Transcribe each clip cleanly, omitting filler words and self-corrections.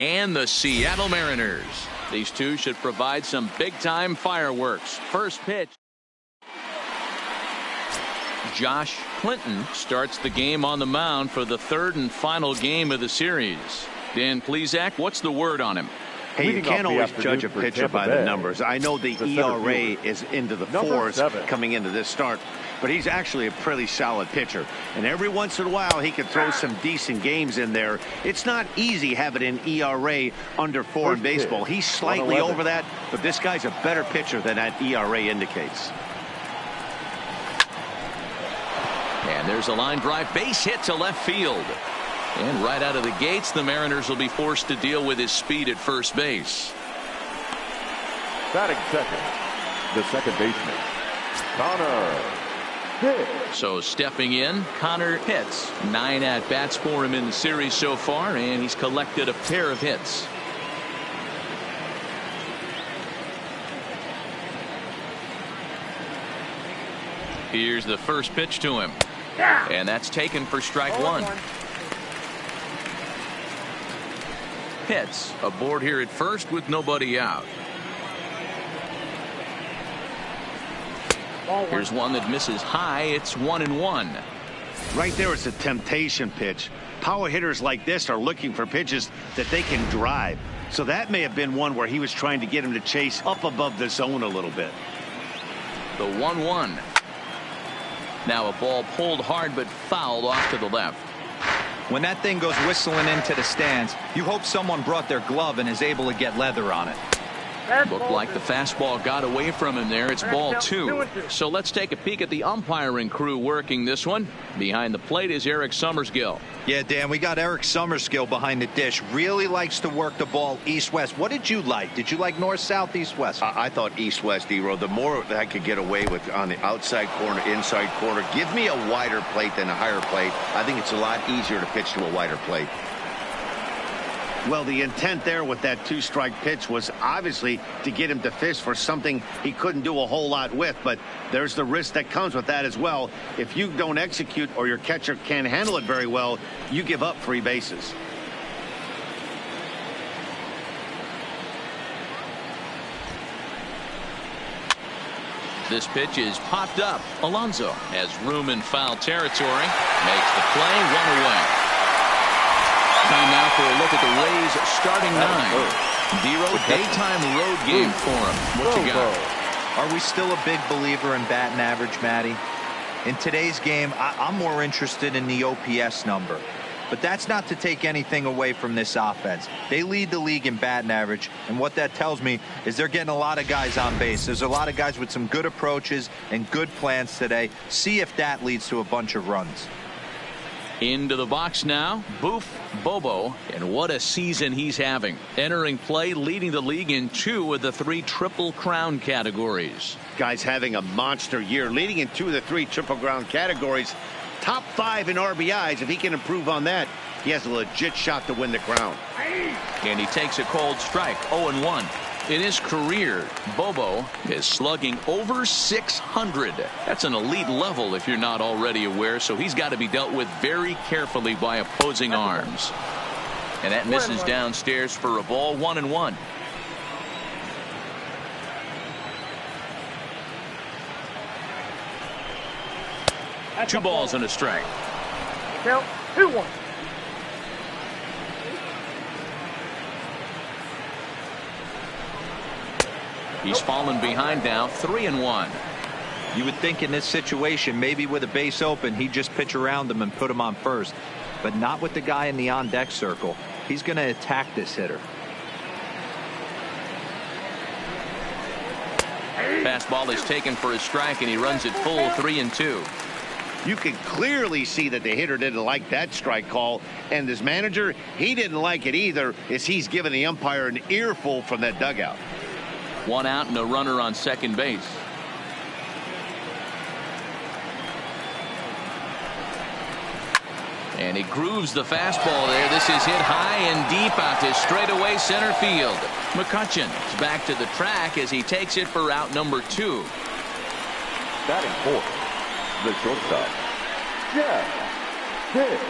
and the Seattle Mariners. These two should provide some big-time fireworks. First pitch. Josh Clinton starts the game on the mound for the third and final game of the series. Dan Plesac, what's the word on him? Hey, you can't always judge a pitcher by the numbers. I know the ERA is into the fours coming into this start, but he's actually a pretty solid pitcher. And every once in a while, he can throw some decent games in there. It's not easy having an ERA under 4 in baseball. He's slightly over that, but this guy's a better pitcher than that ERA indicates. And there's a line drive base hit to left field. And right out of the gates, the Mariners will be forced to deal with his speed at first base. Batting second, the second baseman, Connor Pitts. So stepping in, Connor Pitts. 9 at-bats for him in the series so far, and he's collected a pair of hits. Here's the first pitch to him. And that's taken for strike one. Pitts aboard here at first with nobody out. Here's one that misses high. It's 1-1. Right there, it's a temptation pitch. Power hitters like this are looking for pitches that they can drive. So that may have been one where he was trying to get him to chase up above the zone a little bit. The 1-1. Now a ball pulled hard but fouled off to the left. When that thing goes whistling into the stands, you hope someone brought their glove and is able to get leather on it. Looked like the fastball got away from him there. It's ball 2. So let's take a peek at the umpiring crew working this one. Behind the plate is Eric Summersgill. Yeah, Dan, we got Eric Summersgill behind the dish. Really likes to work the ball east-west. What did you like? Did you like north-south, east-west? I thought east-west, E-Row. The more that I could get away with on the outside corner, inside corner, give me a wider plate than a higher plate. I think it's a lot easier to pitch to a wider plate. Well, the intent there with that 2-strike pitch was obviously to get him to fish for something he couldn't do a whole lot with, but there's the risk that comes with that as well. If you don't execute or your catcher can't handle it very well, you give up free bases. This pitch is popped up. Alonso has room in foul territory. Makes the play, 1 away. Time now for a look at the Rays starting 9. D-Row, daytime road game for him. What you got? Are we still a big believer in batting average, Matty? In today's game, I'm more interested in the OPS number. But that's not to take anything away from this offense. They lead the league in batting average, and what that tells me is they're getting a lot of guys on base. There's a lot of guys with some good approaches and good plans today. See if that leads to a bunch of runs. Into the box now, Boof Bobo, and what a season he's having. Entering play, leading the league in 2 of the 3 Triple Crown categories. Guy's having a monster year, leading in 2 of the 3 Triple Crown categories. Top 5 in RBIs. If he can improve on that, he has a legit shot to win the crown. And he takes a cold strike, 0-1. In his career, Bobo is slugging over 600. That's an elite level if you're not already aware, so he's got to be dealt with very carefully by opposing arms. And that misses downstairs for a ball, 1-1. Two balls and a strike. Count 2-1. He's fallen behind now, 3-1. You would think in this situation, maybe with a base open, he'd just pitch around him and put him on first. But not with the guy in the on-deck circle. He's going to attack this hitter. Fastball is taken for a strike, and he runs it full, 3-2. You can clearly see that the hitter didn't like that strike call, and his manager, he didn't like it either, as he's giving the umpire an earful from that dugout. 1 out and a runner on second base. And he grooves the fastball there. This is hit high and deep out to straightaway center field. McCutchen is back to the track as he takes it for out number 2. Batting fourth, the shortstop, Jeff Pitts.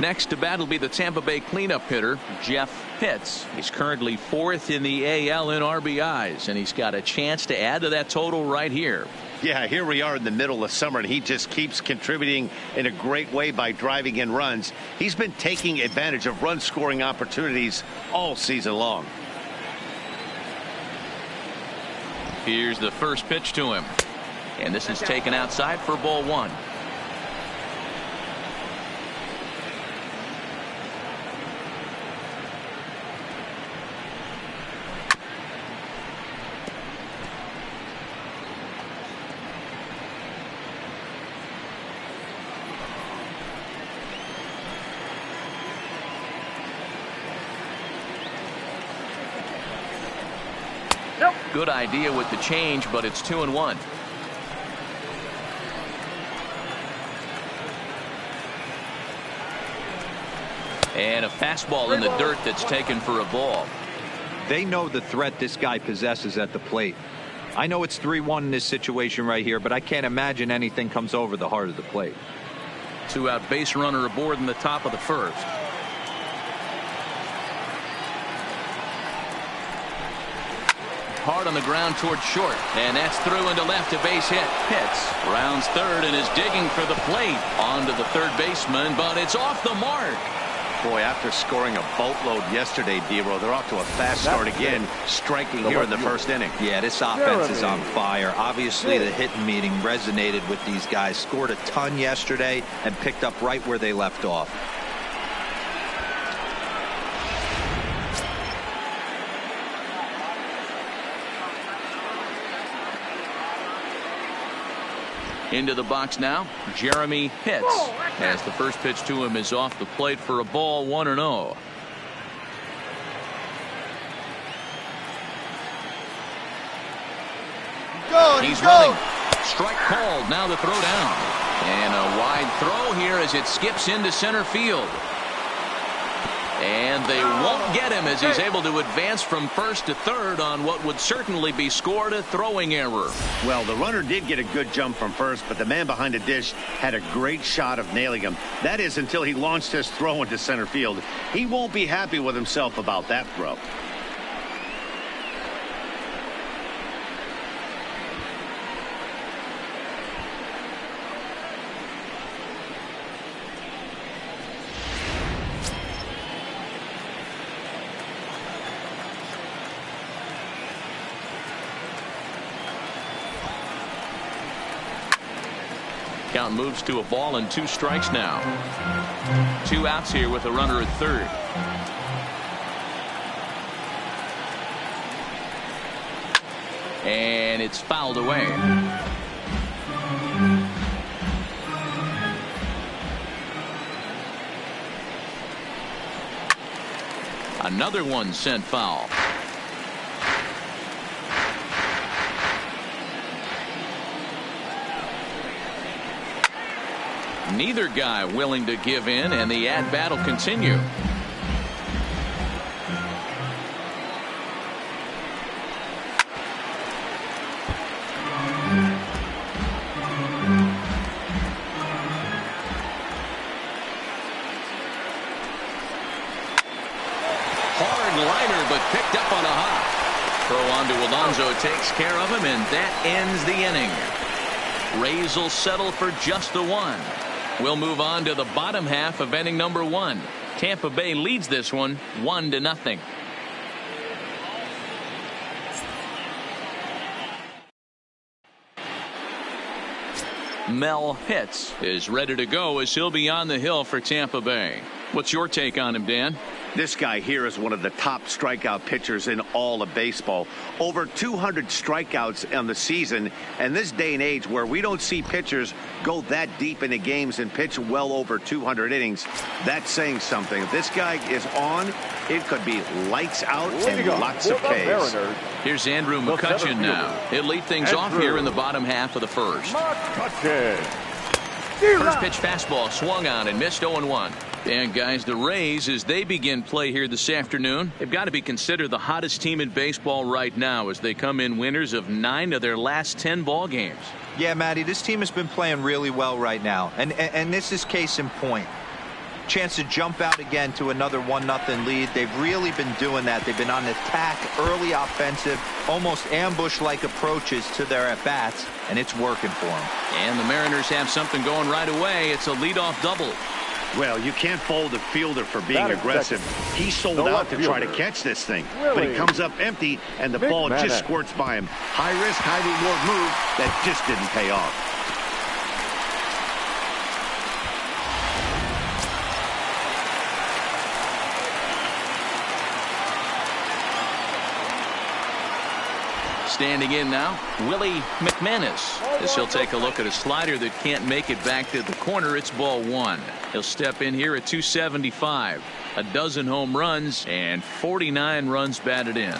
Next to bat will be the Tampa Bay cleanup hitter, Jeff Pitts. He's currently 4th in the AL in RBIs, and he's got a chance to add to that total right here. Yeah, here we are in the middle of summer, and he just keeps contributing in a great way by driving in runs. He's been taking advantage of run-scoring opportunities all season long. Here's the first pitch to him, and this is taken outside for ball 1. Good idea with the change, but it's 2-1. And a fastball in the dirt that's taken for a ball. They know the threat this guy possesses at the plate. I know it's 3-1 in this situation right here, but I can't imagine anything comes over the heart of the plate. 2-out base runner aboard in the top of the first. Hard on the ground towards short, and that's through into left, a base hit. Pitts rounds third and is digging for the plate. On to the third baseman, but it's off the mark. Boy, after scoring a boatload yesterday, D-Row, they're off to a fast start again, striking here in the first inning. Yeah, this offense is on fire. Obviously, the hitting meeting resonated with these guys. Scored a ton yesterday and picked up right where they left off. Into the box now, Jeremy Pitts, as the first pitch to him is off the plate for a ball, 1-0. He's running. Strike called. Now the throw down. And a wide throw here as it skips into center field. And they won't get him as he's able to advance from first to third on what would certainly be scored a throwing error. Well, the runner did get a good jump from first, but the man behind the dish had a great shot of nailing him. That is until he launched his throw into center field. He won't be happy with himself about that throw. Count moves to a ball and 2 strikes now. 2 outs here with a runner at third. And it's fouled away. Another one sent foul. Neither guy willing to give in, and the at-bat will continue. Hard liner, but picked up on a hop. Throw on to Alonso takes care of him, and that ends the inning. Rays will settle for just the 1. We'll move on to the bottom half of inning number 1. Tampa Bay leads this one 1-0. Mel Pitts is ready to go as he'll be on the hill for Tampa Bay. What's your take on him, Dan? This guy here is one of the top strikeout pitchers in all of baseball. Over 200 strikeouts on the season. And this day and age where we don't see pitchers go that deep into games and pitch well over 200 innings, that's saying something. If this guy is on, it could be lights out and lots of Ks. Here's Andrew McCutchen now. He'll lead things off here in the bottom half of the first. First pitch fastball swung on and missed 0-1. And guys, the Rays, as they begin play here this afternoon, they've got to be considered the hottest team in baseball right now as they come in winners of 9 of their last 10 ball games. Yeah, Matty, this team has been playing really well right now, and this is case in point. Chance to jump out again to another 1-0 lead. They've really been doing that. They've been on attack, early offensive, almost ambush-like approaches to their at-bats, and it's working for them. And the Mariners have something going right away. It's a leadoff double. Well, you can't fault the fielder for being aggressive. He sold out to try to catch this thing. But he comes up empty, and the ball just squirts by him. High risk, high reward move that just didn't pay off. Standing in now, Willie McManus, as he'll take a look at a slider that can't make it back to the corner. It's ball one. He'll step in here at 275. A dozen home runs and 49 runs batted in.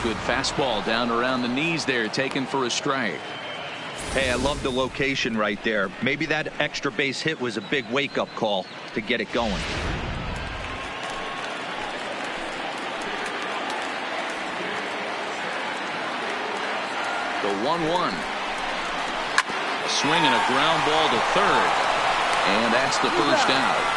Good fastball down around the knees there, taken for a strike. Hey, I love the location right there. Maybe that extra base hit was a big wake-up call to get it going. The 1-1. A swing and a ground ball to third. And that's the first out.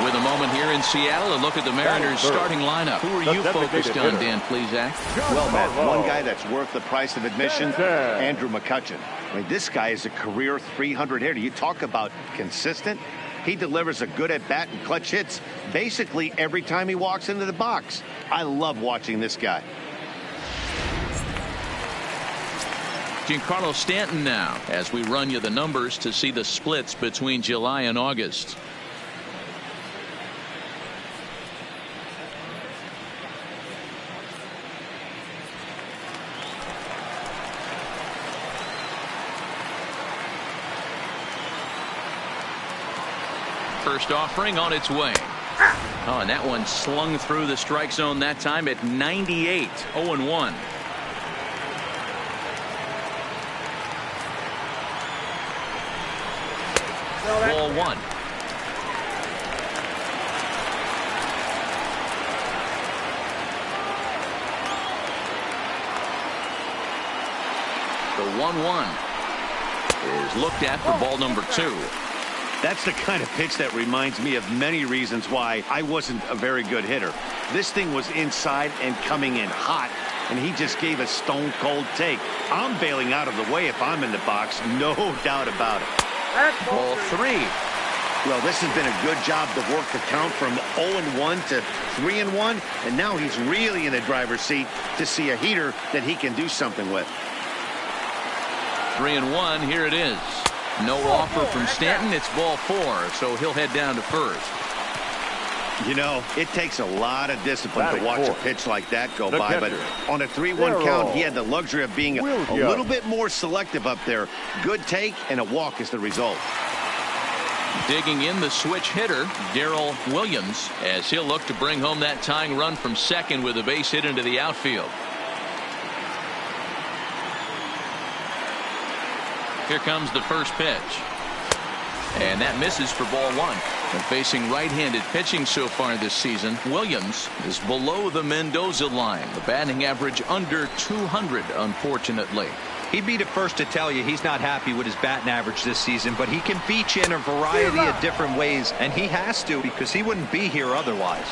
With a moment here in Seattle, a look at the Mariners starting lineup. Who are you focused on, Dan Plesac? Well, Matt, one guy that's worth the price of admission, Andrew McCutchen. I mean, this guy is a career 300 hitter. You talk about consistent. He delivers a good at-bat and clutch hits basically every time he walks into the box. I love watching this guy. Giancarlo Stanton now, as we run you the numbers to see the splits between July and August. First offering on its way. Oh, and that one slung through the strike zone that time at 98. 0-1. Ball one. The 1-1 is looked at for ball number 2. That's the kind of pitch that reminds me of many reasons why I wasn't a very good hitter. This thing was inside and coming in hot, and he just gave a stone-cold take. I'm bailing out of the way if I'm in the box, no doubt about it. Ball 3. Well, this has been a good job to work the count from 0-1 to 3-1, and now he's really in the driver's seat to see a heater that he can do something with. 3-1. Here it is. No offer from Stanton. It's ball 4, so he'll head down to first. You know, it takes a lot of discipline to watch a pitch like that go by, but on a 3-1 count, he had the luxury of being a little bit more selective up there. Good take and a walk is the result. Digging in the switch hitter, Darrell Williams, as he'll look to bring home that tying run from second with a base hit into the outfield. Here comes the first pitch. And that misses for ball 1. And facing right-handed pitching so far this season, Williams is below the Mendoza line. The batting average under 200, unfortunately. He'd be the first to tell you he's not happy with his batting average this season, but he can beat you in a variety of different ways, and he has to because he wouldn't be here otherwise.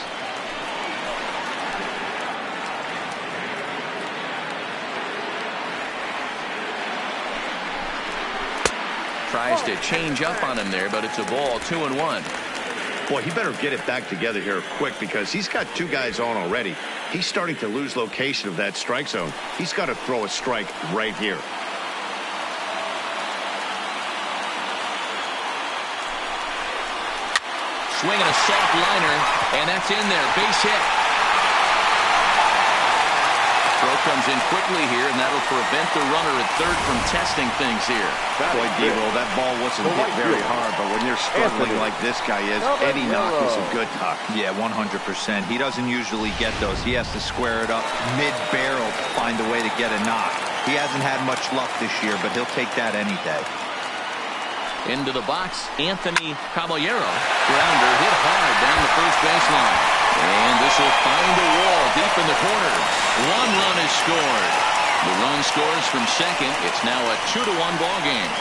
Tries to change up on him there, but it's a ball. 2-1. Boy, he better get it back together here quick because he's got 2 guys on already. He's starting to lose location of that strike zone. He's got to throw a strike right here. Swinging a soft liner, and that's in there. Base hit. Throw comes in quickly here, and that'll prevent the runner at third from testing things here. Boy, D-Roll, that ball wasn't hit very hard, but when you're struggling like this guy is, Eddie Knock is a good tuck. Yeah, 100%. He doesn't usually get those. He has to square it up mid-barrel to find a way to get a knock. He hasn't had much luck this year, but he'll take that any day. Into the box, Anthony Caballero. Grounder hit hard down the first baseline. And this will find the wall deep in the corner. 1 run is scored. The run scores from second. It's now a 2-1 ball game.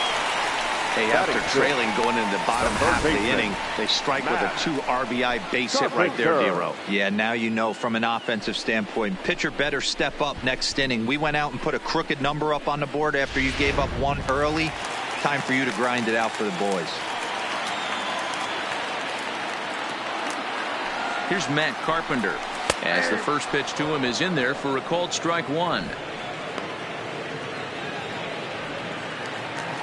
Hey, after trailing going into the bottom half of the inning, they strike with a 2 RBI base hit right there, Dero. Yeah, now you know from an offensive standpoint, pitcher better step up next inning. We went out and put a crooked number up on the board after you gave up 1 early. Time for you to grind it out for the boys. Here's Matt Carpenter as the first pitch to him is in there for a called strike 1.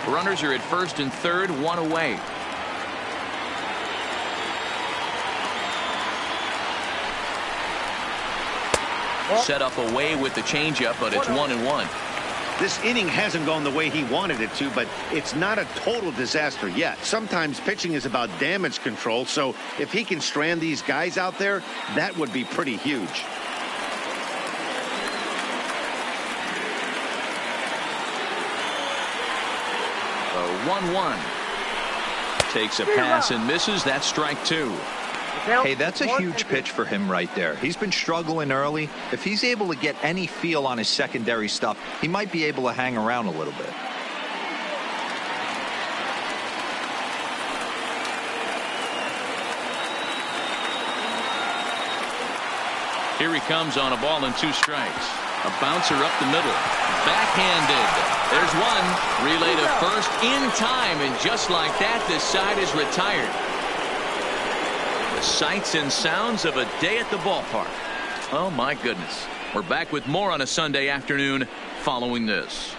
Runners are at first and third, 1 away. Set up away with the changeup, but it's 1-1. This inning hasn't gone the way he wanted it to, but it's not a total disaster yet. Sometimes pitching is about damage control, so if he can strand these guys out there, that would be pretty huge. The 1-1. Takes a pass and misses. That's strike 2. Hey, that's a huge pitch for him right there. He's been struggling early. If he's able to get any feel on his secondary stuff, he might be able to hang around a little bit. Here he comes on a ball and 2 strikes. A bouncer up the middle. Backhanded. There's one. Relay to first in time, and just like that, this side is retired. The sights and sounds of a day at the ballpark. Oh, my goodness. We're back with more on a Sunday afternoon following this.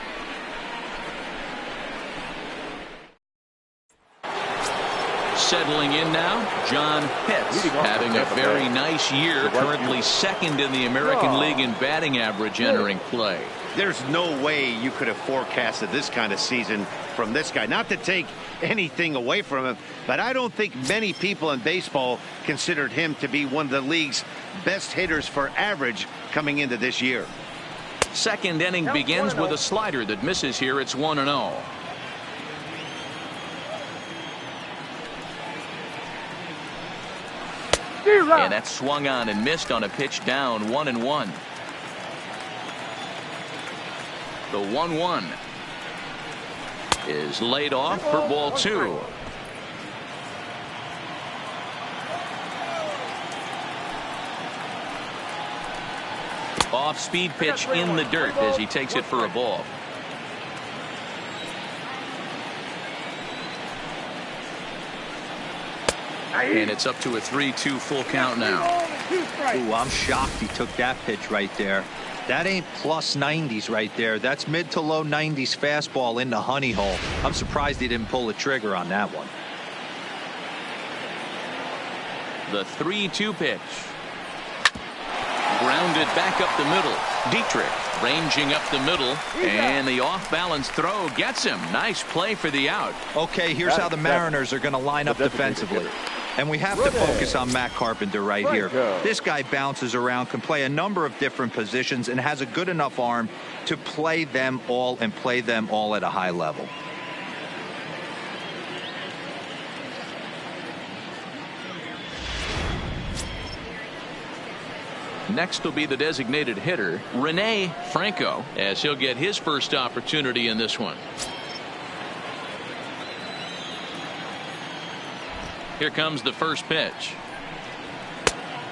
Settling in now, John Pitts, having a very nice year, currently second in the American League in batting average entering play. There's no way you could have forecasted this kind of season from this guy. Not to take anything away from him, but I don't think many people in baseball considered him to be one of the league's best hitters for average coming into this year. Second inning begins with a slider that misses here. It's 1-0. And that's swung on and missed on a pitch down. 1-1. The 1-1 is laid off for ball 2. Off speed pitch in the dirt as he takes it for a ball. And it's up to a 3-2 full count now. Ooh, I'm shocked he took that pitch right there. That ain't plus 90s right there. That's mid to low 90s fastball in the honey hole. I'm surprised he didn't pull the trigger on that one. The 3-2 pitch. Grounded back up the middle. Dietrich ranging up the middle, and the off-balance throw gets him. Nice play for the out. Okay, here's how the Mariners are going to line up defensively. And we have to focus on Matt Carpenter right here. This guy bounces around, can play a number of different positions, and has a good enough arm to play them all and play them all at a high level. Next will be the designated hitter, Rene Franco, as he'll get his first opportunity in this one. Here comes the first pitch.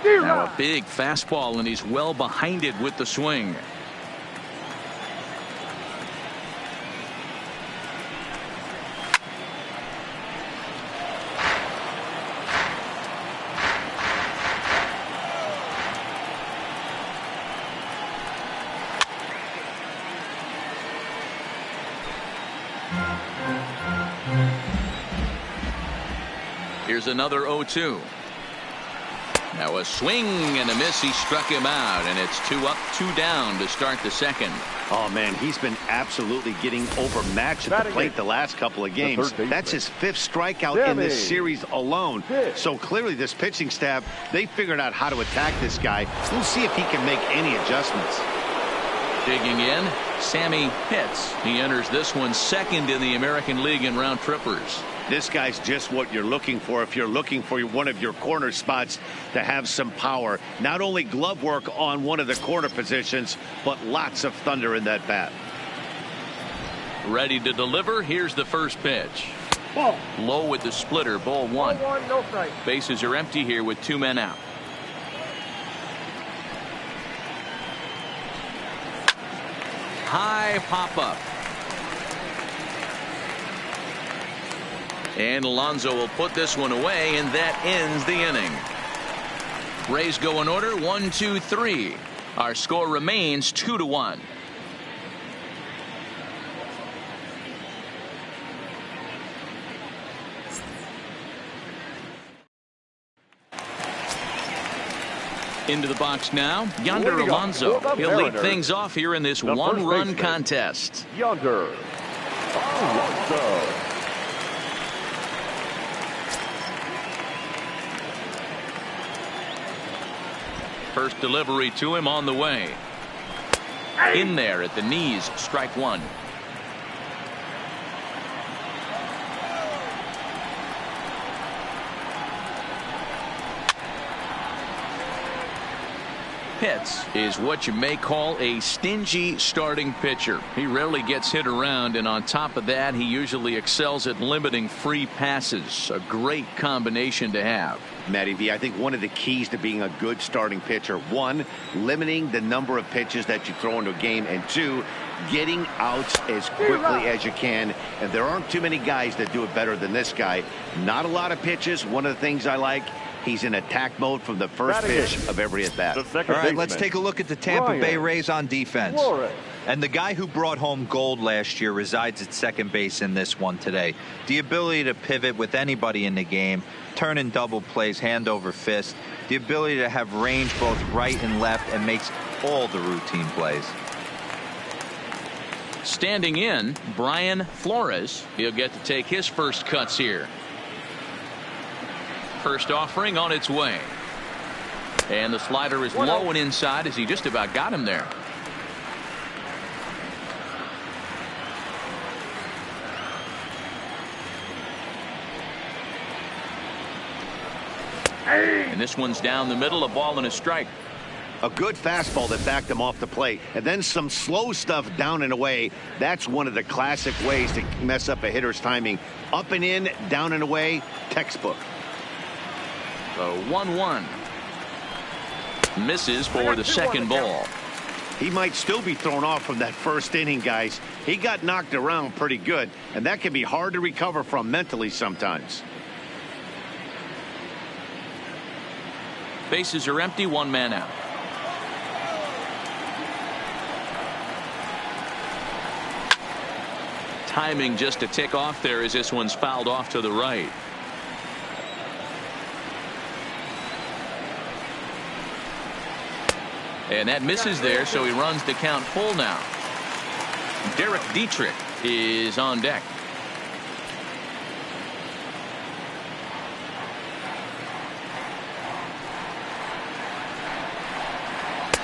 Now a big fastball, and he's well behind it with the swing. Here's another 0-2. Now a swing and a miss. He struck him out, and it's 2 up, 2 down to start the second. Oh, man, he's been absolutely getting overmatched at the plate the last couple of games. That's his 5th strikeout in this series alone. So clearly this pitching staff, they figured out how to attack this guy. We'll see if he can make any adjustments. Digging in, Sammy Pitts. He enters this one second in the American League in round trippers. This guy's just what you're looking for if you're looking for one of your corner spots to have some power. Not only glove work on one of the corner positions, but lots of thunder in that bat. Ready to deliver. Here's the first pitch. Ball. Low with the splitter. Ball one. Ball one, no strike. Bases are empty here with 2 men out. High pop up. And Alonso will put this one away, and that ends the inning. Rays go in order 1, 2, 3. Our score remains 2-1. Into the box now, Yonder Alonso. He'll lead things off here in this one-run contest. Yonder Alonso. First delivery to him on the way. In there at the knees, strike one. Pitts is what you may call a stingy starting pitcher. He rarely gets hit around, and on top of that, he usually excels at limiting free passes. A great combination to have. Matty V, I think one of the keys to being a good starting pitcher, one, limiting the number of pitches that you throw into a game, and two, getting outs as quickly as you can. And there aren't too many guys that do it better than this guy. Not a lot of pitches. One of the things I like, he's in attack mode from the first pitch of every at bat. All right, let's take a look at the Tampa Bay Rays on defense. And the guy who brought home gold last year resides at second base in this one today. The ability to pivot with anybody in the game, turn in double plays, hand over fist. The ability to have range both right and left, and makes all the routine plays. Standing in, Brian Flores. He'll get to take his first cuts here. First offering on its way. And the slider is low and inside as he just about got him there. And this one's down the middle, a ball and a strike. A good fastball that backed him off the plate, and then some slow stuff down and away. That's one of the classic ways to mess up a hitter's timing. Up and in, down and away, textbook. So 1-1. Misses for the second ball. He might still be thrown off from that first inning, guys. He got knocked around pretty good, and that can be hard to recover from mentally sometimes. Bases are empty, 1 man out. Timing just a tick off there as this one's fouled off to the right. And that misses there, so he runs the count full now. Derek Dietrich is on deck.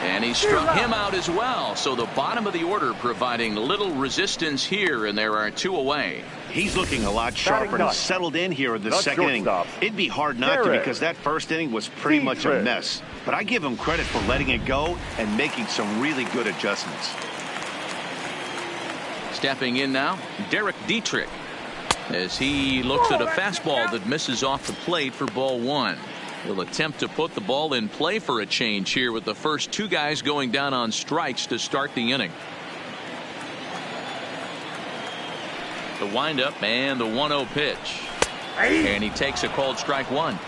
And he struck him out as well. So the bottom of the order providing little resistance here, and there are 2 away. He's looking a lot sharper and settled in here in the second inning. It'd be hard not to, because that first inning was pretty much a mess. But I give him credit for letting it go and making some really good adjustments. Stepping in now, Derek Dietrich, as he looks at a fastball that misses off the plate for ball 1. He'll attempt to put the ball in play for a change here with the first 2 guys going down on strikes to start the inning. The windup and the 1-0 pitch. And he takes a called strike 1.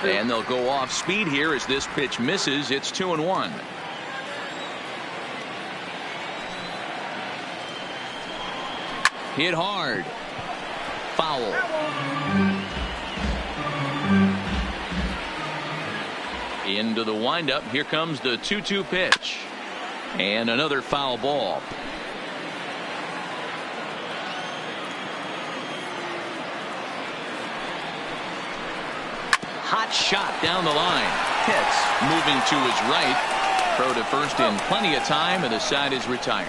And they'll go off speed here as this pitch misses. It's 2-1. Hit hard. Foul. Into the windup. Here comes the 2-2 pitch. And another foul ball. Hot shot down the line. Pitts moving to his right. Throw to first in plenty of time, and the side is retired.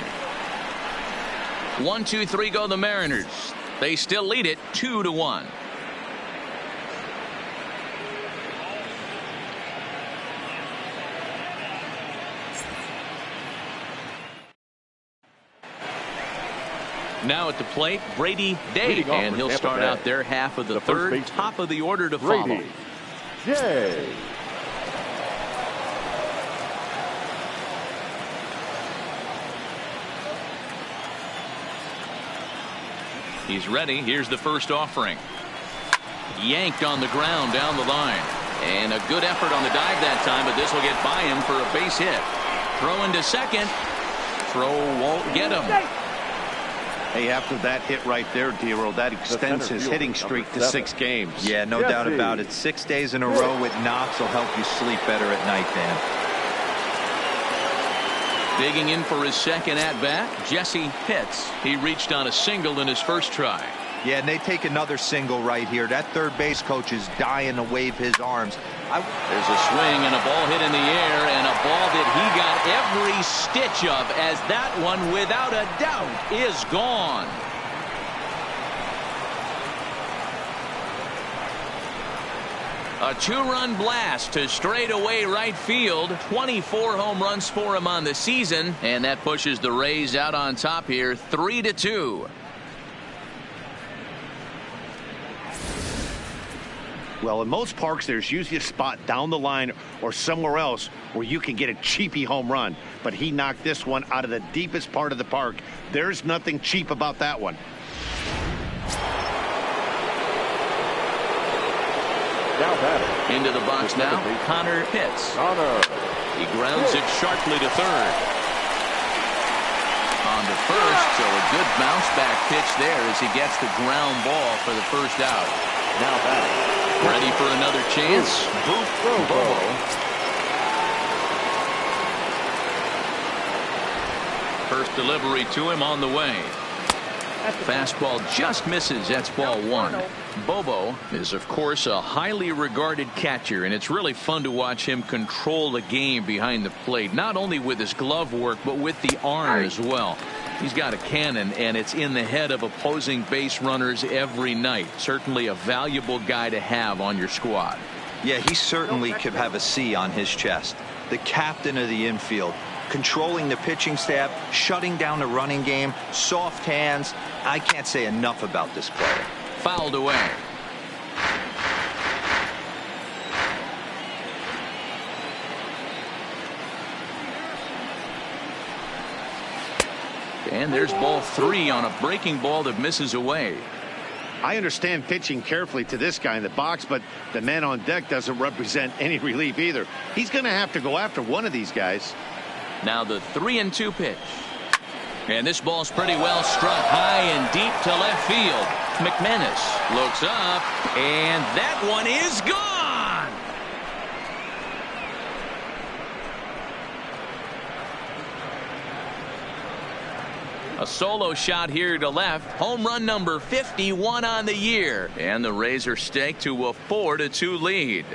1-2-3 go the Mariners. They still lead it 2-1. Now at the plate, Brady Day, and he'll start out their half of the third. Top of the order to follow. Day. He's ready. Here's the first offering. Yanked on the ground down the line. And a good effort on the dive that time, but this will get by him for a base hit. Throw into second. Throw won't get him. Hey, after that hit right there, Dero, that extends his hitting streak to 6 games. Yeah, no doubt about it. 6 days in a row with knocks will help you sleep better at night, Dan. Digging in for his second at-bat, Jesse Pitts. He reached on a single in his first try. Yeah, and they take another single right here. That third base coach is dying to wave his arms. There's a swing and a ball hit in the air, and a ball that he got every stitch of, as that one, without a doubt, is gone. A 2-run blast to straightaway right field. 24 home runs for him on the season, and that pushes the Rays out on top here, 3-2. Well, in most parks, there's usually a spot down the line or somewhere else where you can get a cheapy home run. But he knocked this one out of the deepest part of the park. There's nothing cheap about that one. Now batting. Into the box now, Connor Pitts. He grounds it sharply to third. On to first, so a good bounce back pitch there as he gets the ground ball for the first out. Now batting. Ready for another chance. Bobo. First delivery to him on the way. Fastball just misses. That's ball 1. Bobo is, of course, a highly regarded catcher, and it's really fun to watch him control the game behind the plate, not only with his glove work, but with the arm as well. He's got a cannon, and it's in the head of opposing base runners every night. Certainly a valuable guy to have on your squad. Yeah, he certainly could have a C on his chest. The captain of the infield, controlling the pitching staff, shutting down the running game, soft hands. I can't say enough about this player. Fouled away. And there's ball 3 on a breaking ball that misses away. I understand pitching carefully to this guy in the box, but the man on deck doesn't represent any relief either. He's going to have to go after one of these guys. Now the 3-2 pitch. And this ball's pretty well struck high and deep to left field. McManus looks up, and that one is gone. A solo shot here to left. Home run number 51 on the year. And the Rays are staked to a 4-2 lead.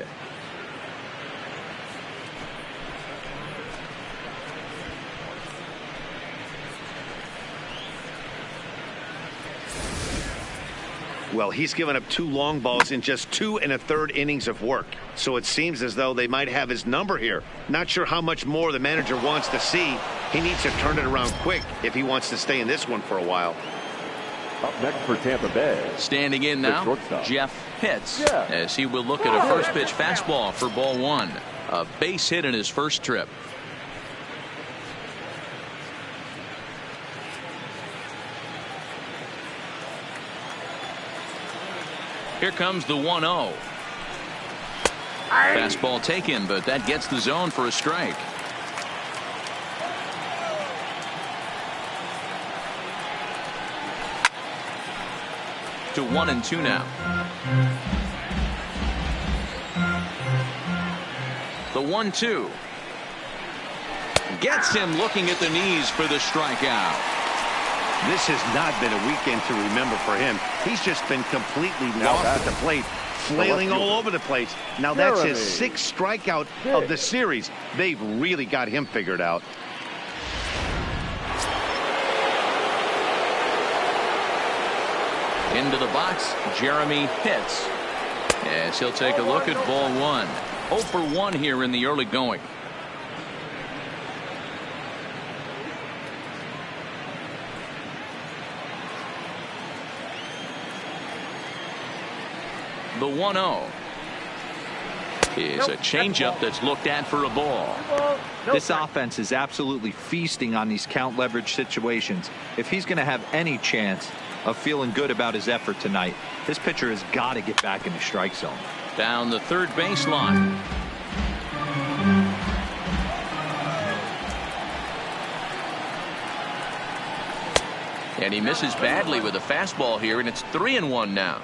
Well, he's given up 2 long balls in just 2 1/3 innings of work. So it seems as though they might have his number here. Not sure how much more the manager wants to see. He needs to turn it around quick if he wants to stay in this one for a while. Up next for Tampa Bay. Standing in now, Jeff Pitts, as he will look at a first pitch fastball for ball 1. A base hit in his first trip. Here comes the 1-0. Fastball taken, but that gets the zone for a strike. To 1-2 now. The 1-2 gets him looking at the knees for the strikeout. This has not been a weekend to remember for him. He's just been completely lost at the plate. flailing all over the place. Now that's his 6th strikeout of the series. They've really got him figured out. Into the box, Jeremy Pitts. As he'll take a look at ball 1. 0 for 1 here in the early going. The 1-0 is a changeup that's looked at for a ball. This offense is absolutely feasting on these count leverage situations. If he's going to have any chance of feeling good about his effort tonight, this pitcher has got to get back in the strike zone. Down the third baseline. And he misses badly with a fastball here, and it's 3-1 now.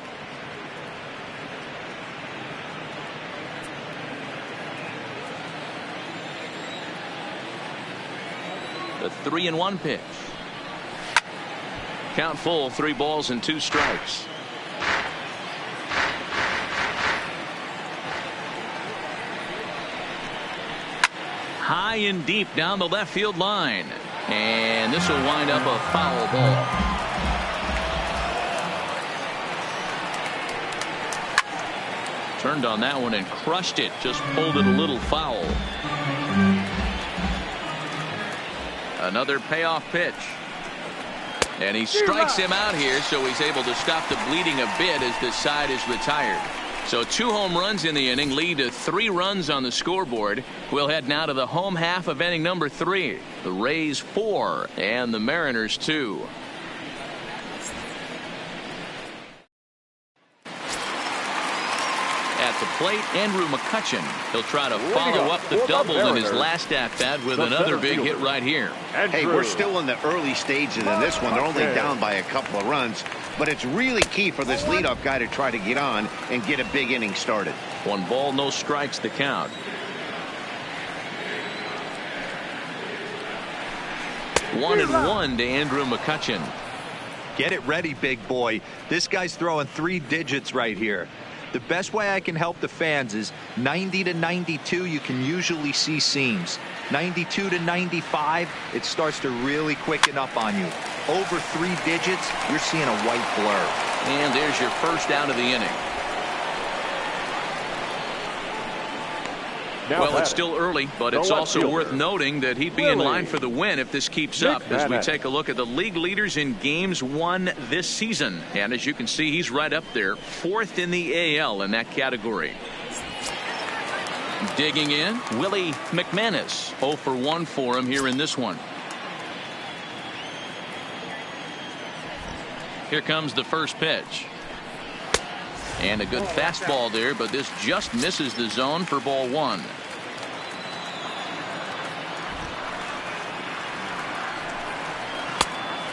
The 3-1 pitch. Count full, 3 balls and 2 strikes. High and deep down the left field line. And this will wind up a foul ball. Turned on that one and crushed it. Just pulled it a little foul. Another payoff pitch. And he strikes him out here, so he's able to stop the bleeding a bit as this side is retired. So 2 home runs in the inning lead to 3 runs on the scoreboard. We'll head now to the home half of inning number 3. The Rays 4 and the Mariners 2. At the plate, Andrew McCutchen. He'll try to follow up the double in his last at-bat with another big hit right here. Hey, we're still in the early stages in this one. They're only down by a couple of runs. But it's really key for this leadoff guy to try to get on and get a big inning started. 1 ball, no strikes the count. One and one to Andrew McCutchen. Get it ready, big boy. This guy's throwing 3 digits right here. The best way I can help the fans is 90 to 92. You can usually see seams. 92 to 95, it starts to really quicken up on you. Over 3 digits, you're seeing a white blur. And there's your first out of the inning. Well, it's still early, but it's also worth noting that he'd be in line for the win if this keeps up as we take a look at the league leaders in games won this season. And as you can see, he's right up there, 4th in the AL in that category. Digging in, Willie McManus. 0 for 1 for him here in this one. Here comes the first pitch. And a good fastball there, but this just misses the zone for ball 1.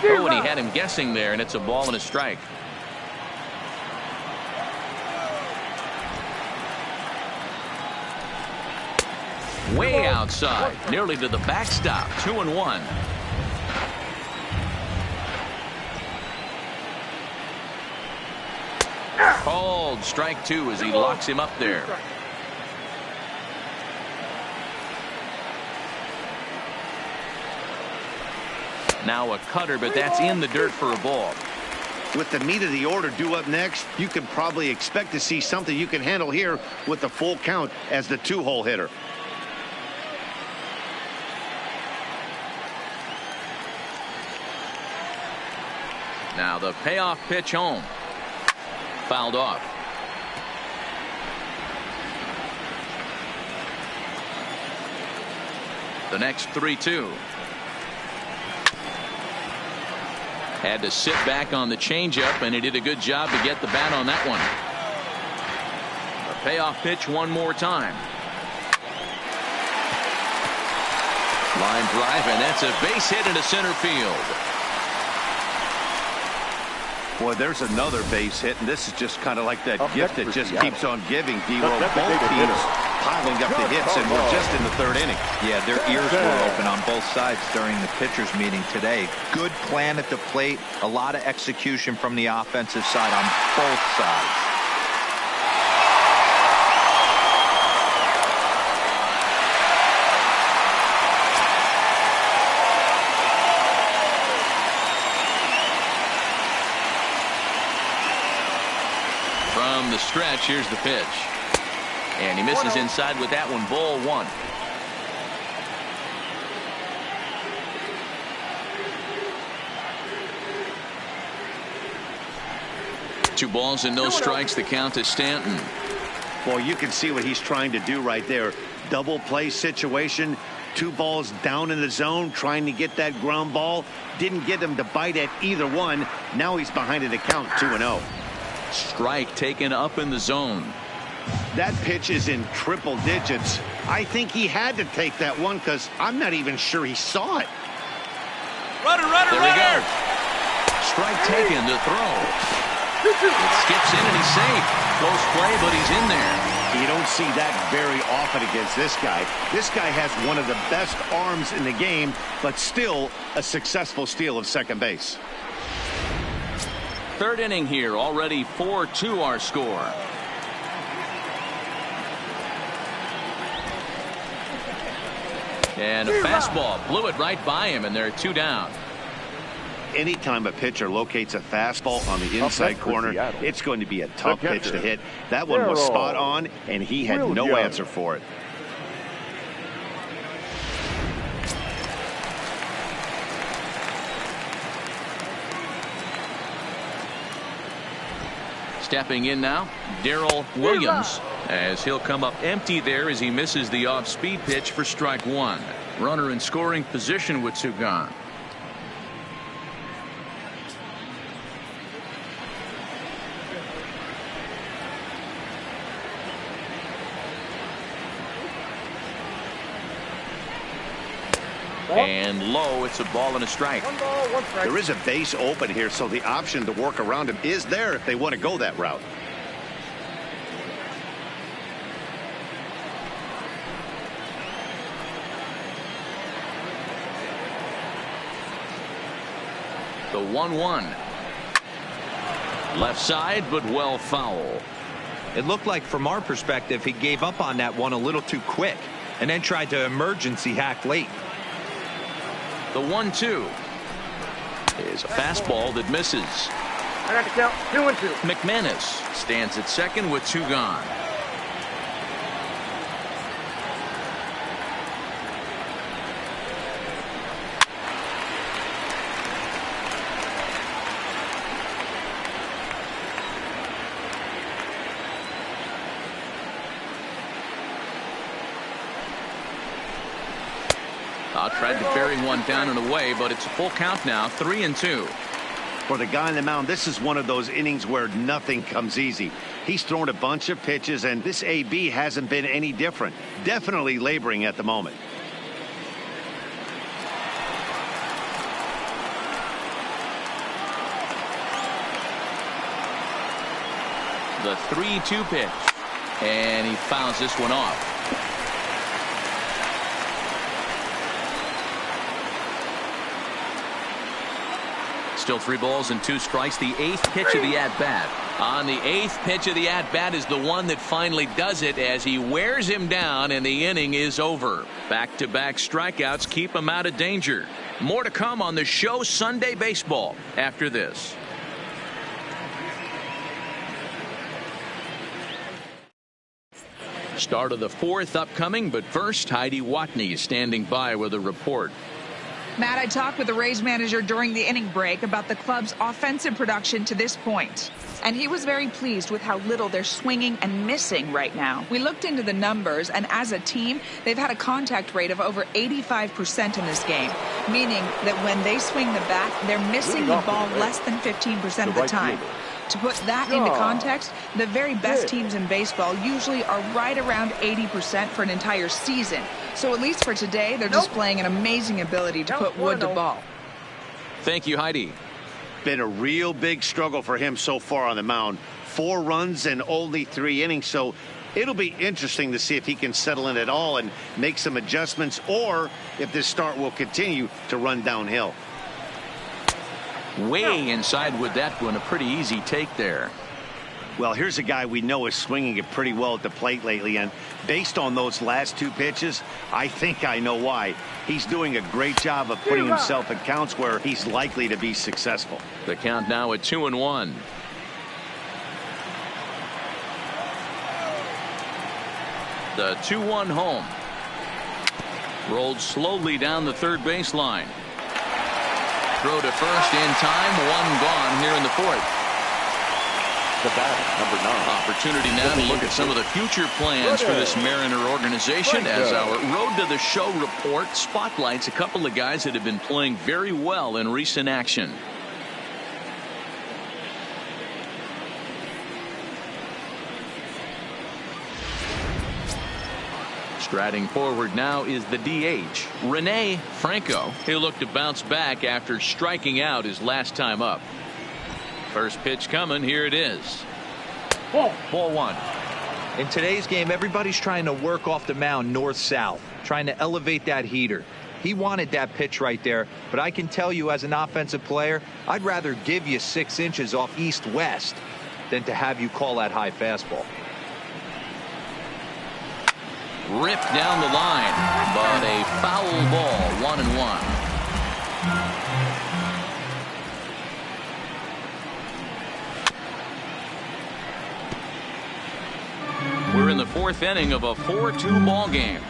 Oh, and he had him guessing there, and it's a ball and a strike. Way outside, nearly to the backstop. 2-1. Called strike 2 as he locks him up there. Now a cutter, but that's in the dirt for a ball. With the meat of the order due up next, you can probably expect to see something you can handle here with the full count as the 2-hole hitter. Now the payoff pitch home. Fouled off. The next 3-2. Had to sit back on the changeup, and he did a good job to get the bat on that one. A payoff pitch one more time. Line drive, and that's a base hit into center field. Boy, there's another base hit, and this is just kind of like that gift that just keeps on giving, D-Roll. Both teams piling up the hits, and we're just in the 3rd inning. Yeah, their ears were open on both sides during the pitchers meeting today. Good plan at the plate, a lot of execution from the offensive side on both sides. stretch. Here's the pitch. And he misses inside with that one. Ball one. Two balls and no strikes. The count to Stanton. Well, you can see what he's trying to do right there. Double play situation. Two balls down in the zone, trying to get that ground ball. Didn't get him to bite at either one. Now he's behind in the count, 2-0. Strike taken up in the zone. That pitch is in triple digits. I think he had to take that one because I'm not even sure he saw it. Runner. There he goes. Strike taken to throw. It skips in and he's safe. Close play, but he's in there. You don't see that very often against this guy. This guy has one of the best arms in the game, but still a successful steal of second base. Third inning here, already 4-2 our score. And a fastball blew it right by him, and they're 2 down. Anytime a pitcher locates a fastball on the inside corner, it's going to be a tough pitch to hit. That one was spot on, and he had no answer for it. Stepping in now, Darrell Williams, as he'll come up empty there as he misses the off-speed pitch for strike one. Runner in scoring position with 2 gone. And low, it's a ball and a strike. 1 ball, 1 strike. There is a base open here, so the option to work around him is there if they want to go that route. The 1-1. Left side, but well foul. It looked like from our perspective he gave up on that one a little too quick and then tried to emergency hack late. The 1-2 is a fastball that misses. I got the count. 2-2. McManus stands at second with 2 gone. Tried to bury one down and away, but it's a full count now, 3-2. For the guy on the mound, this is one of those innings where nothing comes easy. He's thrown a bunch of pitches, and this AB hasn't been any different. Definitely laboring at the moment. The 3-2 pitch, and he fouls this one off. Still 3 balls and 2 strikes. The 8th pitch of the at-bat. On the 8th pitch of the at-bat is the one that finally does it as he wears him down and the inning is over. Back-to-back strikeouts keep him out of danger. More to come on the show Sunday Baseball after this. Start of the 4th upcoming, but first Heidi Watney is standing by with a report. Matt, I talked with the Rays manager during the inning break about the club's offensive production to this point. And he was very pleased with how little they're swinging and missing right now. We looked into the numbers, and as a team, they've had a contact rate of over 85% in this game, meaning that when they swing the bat, they're missing the ball less than 15% of the time. To put that into context, the very best teams in baseball usually are right around 80% for an entire season. So at least for today, they're displaying an amazing ability to put wood to ball. Thank you, Heidi. Been a real big struggle for him so far on the mound. 4 runs and only 3 innings, so it'll be interesting to see if he can settle in at all and make some adjustments, or if this start will continue to run downhill. Way inside with that one, a pretty easy take there. Well, here's a guy we know is swinging it pretty well at the plate lately, and based on those last 2 pitches, I think I know why. He's doing a great job of putting himself in counts where he's likely to be successful. The count now at 2-1. The 2-1 home. Rolled slowly down the third baseline. Throw to first in time. One gone here in the fourth. The batter, number 9. Opportunity now to look at some of the future plans for this Mariner organization as our Road to the Show report spotlights a couple of guys that have been playing very well in recent action. Striding forward now is the DH, Rene Franco. He'll look to bounce back after striking out his last time up. First pitch coming. Here it is. Ball 1. In today's game, everybody's trying to work off the mound north-south, trying to elevate that heater. He wanted that pitch right there, but I can tell you as an offensive player, I'd rather give you 6 inches off east-west than to have you call that high fastball. Ripped down the line, but a foul ball. 1-1. We're in the fourth inning of a 4-2 ball game.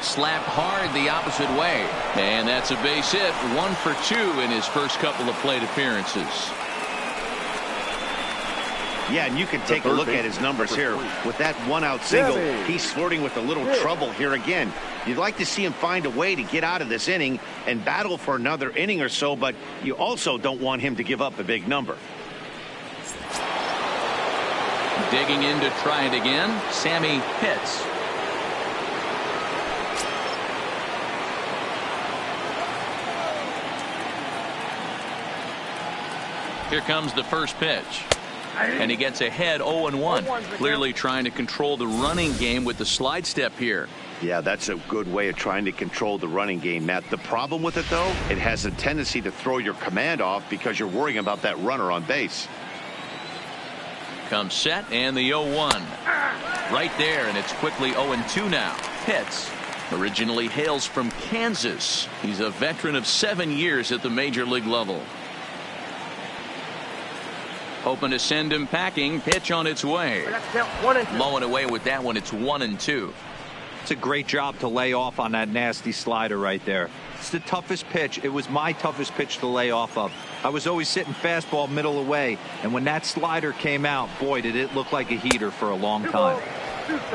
Slapped hard the opposite way, and that's a base hit. 1 for 2 in his first couple of plate appearances. Yeah, and you can take a look at his numbers here. With that 1-out single, he's flirting with a little trouble here again. You'd like to see him find a way to get out of this inning and battle for another inning or so, but you also don't want him to give up a big number. Digging in to try it again, Sammy Pitts. Here comes the first pitch. And he gets ahead 0-1. Clearly trying to control the running game with the slide step here. Yeah, that's a good way of trying to control the running game, Matt. The problem with it, though, it has a tendency to throw your command off because you're worrying about that runner on base. Comes set and the 0-1. Right there, and it's quickly 0-2 now. Pitts originally hails from Kansas. He's a veteran of 7 years at the major league level. Hoping to send him packing. Pitch on its way. Low and away with that one. It's 1-2. It's a great job to lay off on that nasty slider right there. It's the toughest pitch. It was my toughest pitch to lay off of. I was always sitting fastball middle away, and when that slider came out, boy, did it look like a heater for a long time.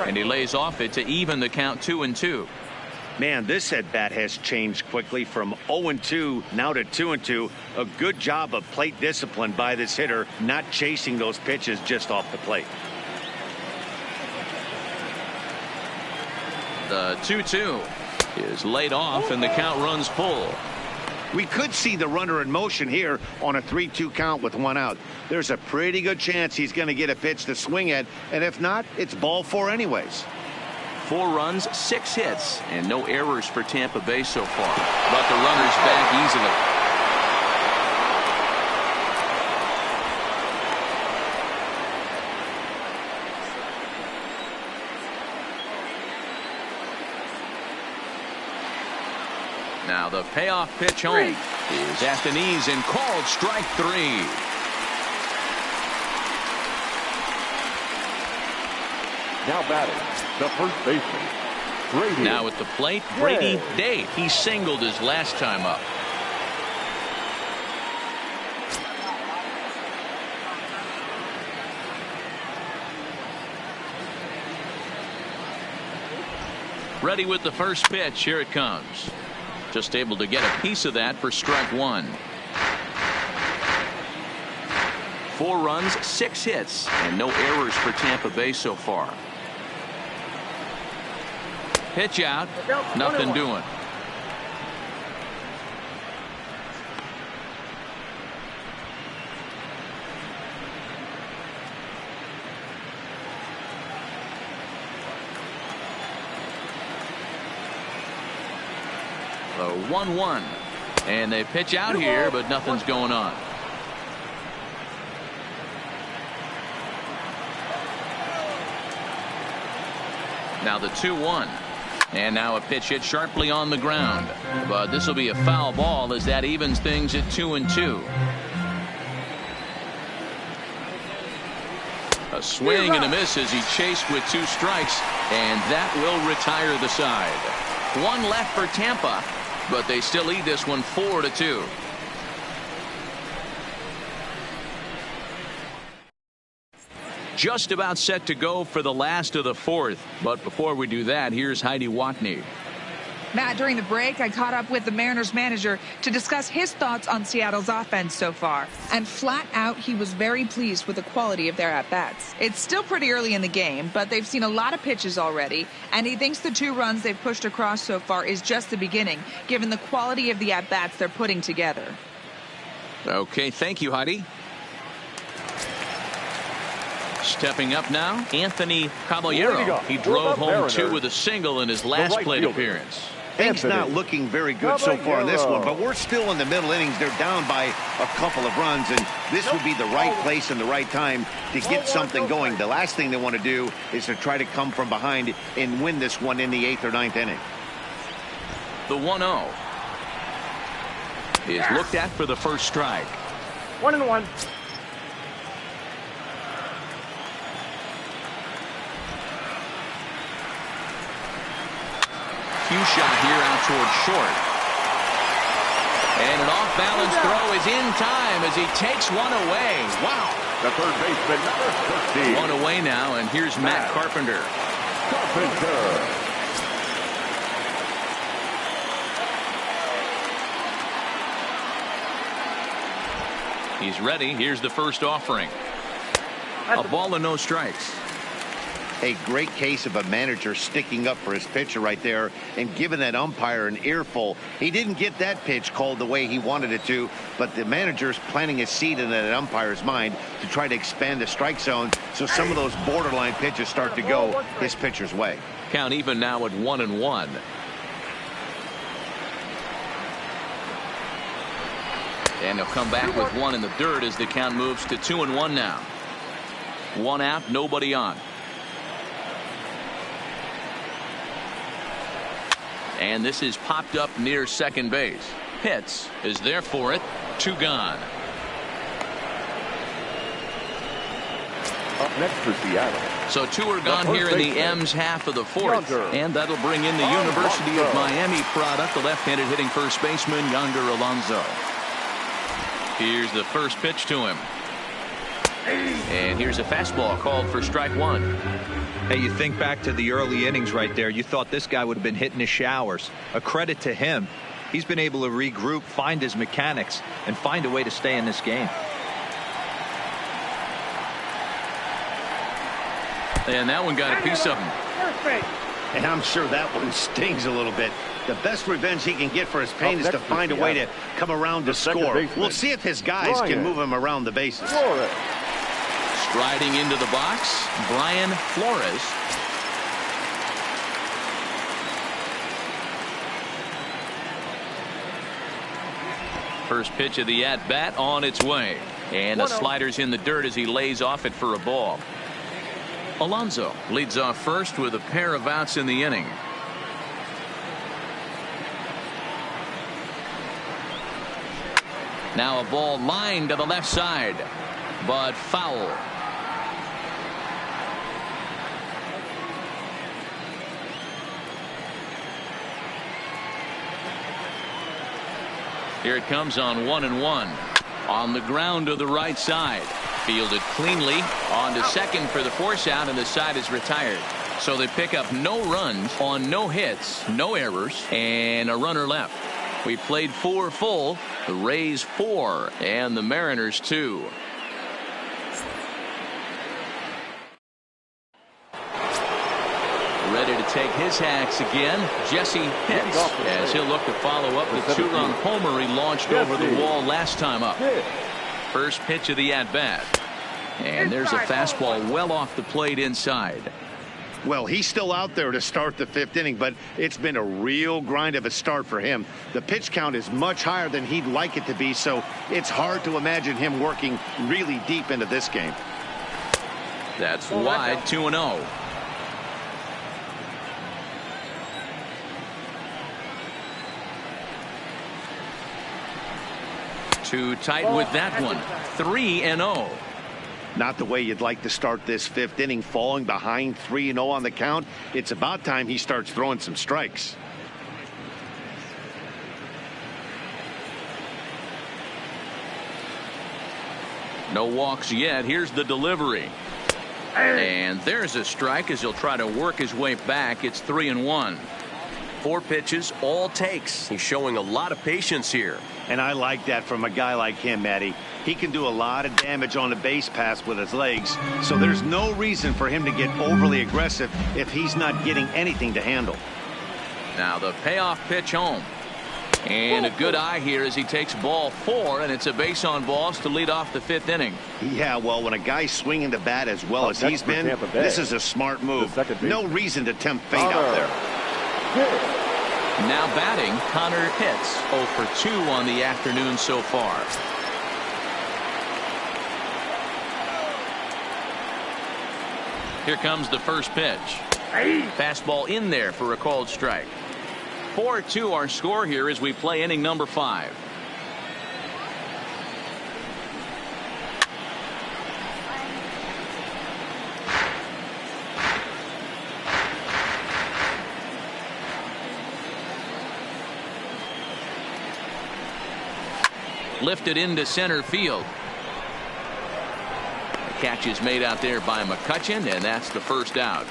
And he lays off it to even the count 2-2. Man, this at bat has changed quickly from 0-2 now to 2-2. A good job of plate discipline by this hitter, not chasing those pitches just off the plate. The 2-2 is laid off, and the count runs full. We could see the runner in motion here on a 3-2 count with 1 out. There's a pretty good chance he's going to get a pitch to swing at, and if not, it's ball 4 anyways. 4 runs, 6 hits, and no errors for Tampa Bay so far. But the runner's back easily. Now the payoff pitch home is at the knees and called strike 3. Now batting, the first baseman, Brady. Now at the plate, Brady Day. He singled his last time up. Ready with the first pitch. Here it comes. Just able to get a piece of that for strike 1. 4 runs, 6 hits, and no errors for Tampa Bay so far. Pitch out, nothing doing. The 1-1, and they pitch out here, but nothing's going on. Now the 2-1, and now a pitch hit sharply on the ground, but this will be a foul ball as that evens things at 2-2. A A swing and a miss as he chased with 2 strikes, and that will retire the side. 1 left for Tampa, but they still lead this one 4-2. Just about set to go for the last of the 4th. But before we do that, here's Heidi Watney. Matt, during the break, I caught up with the Mariners manager to discuss his thoughts on Seattle's offense so far. And flat out, he was very pleased with the quality of their at-bats. It's still pretty early in the game, but they've seen a lot of pitches already. And he thinks the 2 runs they've pushed across so far is just the beginning, given the quality of the at-bats they're putting together. Okay, thank you, Heidi. Stepping up now, Anthony Caballero. He drove home 2 with a single in his last plate appearance. Things not looking very good so far in this one, but we're still in the middle innings. They're down by a couple of runs, and this would be the right place and the right time to get something going. The last thing they want to do is to try to come from behind and win this one in the 8th or 9th inning. The 1-0 is looked at for the first strike. 1-1. Few shot here out towards short. And an off-balance throw is in time as he takes 1 away. Wow. The third baseman, number 1 away now, and here's Matt Carpenter. Carpenter. He's ready. Here's the first offering. A ball and no strikes. A great case of a manager sticking up for his pitcher right there and giving that umpire an earful. He didn't get that pitch called the way he wanted it to, but the manager's planting a seed in that umpire's mind to try to expand the strike zone so some of those borderline pitches start to go his pitcher's way. Count even now at 1-1. And he'll come back with 1 in the dirt as the count moves to 2-1 now. 1 out, nobody on. And this is popped up near second base. Pitts is there for it. 2 gone. Up next for Seattle. So 2 are gone here in the M's half of the 4th. And that'll bring in the University of Miami product, the left-handed hitting first baseman, Yonder Alonso. Here's the first pitch to him. And here's a fastball called for strike 1. Hey, you think back to the early innings right there. You thought this guy would have been hitting his showers. A credit to him. He's been able to regroup, find his mechanics, and find a way to stay in this game. And that one got a piece of him. First base. And I'm sure that one stings a little bit. The best revenge he can get for his pain is to find a way to come around to score. We'll see if his guys can move him around the bases. Striding into the box, Brian Flores. First pitch of the at-bat on its way. And the slider's in the dirt as he lays off it for a ball. Alonso leads off first with a pair of outs in the inning. Now a ball lined to the left side, but foul. Here it comes on 1-1. On the ground to the right side. Fielded cleanly on to second for the force out, and the side is retired. So they pick up no runs on no hits, no errors, and a runner left. We played 4 full, the Rays 4, and the Mariners 2. Ready to take his hacks again, Jesse Pitts, as he'll look to follow up the 2-run homer he launched over the wall last time up. First pitch of the at-bat. And there's a fastball well off the plate inside. Well, he's still out there to start the 5th inning, but it's been a real grind of a start for him. The pitch count is much higher than he'd like it to be, so it's hard to imagine him working really deep into this game. That's wide, 2-0. Too tight with that one. 3-0. Not the way you'd like to start this fifth inning, falling behind 3-0 on the count. It's about time he starts throwing some strikes. No walks yet. Here's the delivery. And there's a strike as he'll try to work his way back. It's 3-1. 4 pitches, all takes. He's showing a lot of patience here. And I like that from a guy like him, Matty. He can do a lot of damage on the base pass with his legs, so there's no reason for him to get overly aggressive if he's not getting anything to handle. Now the payoff pitch home. And a good eye here as he takes ball 4, and it's a base on balls to lead off the 5th inning. Yeah, well, when a guy's swinging the bat as well as he's been, this is a smart move. No reason to tempt fate out there. Now batting, Connor Pitts, 0 for 2 on the afternoon so far. Here comes the first pitch. Fastball in there for a called strike. 4-2 our score here as we play inning number 5. Lifted into center field. The catch is made out there by McCutchen, and that's the first out.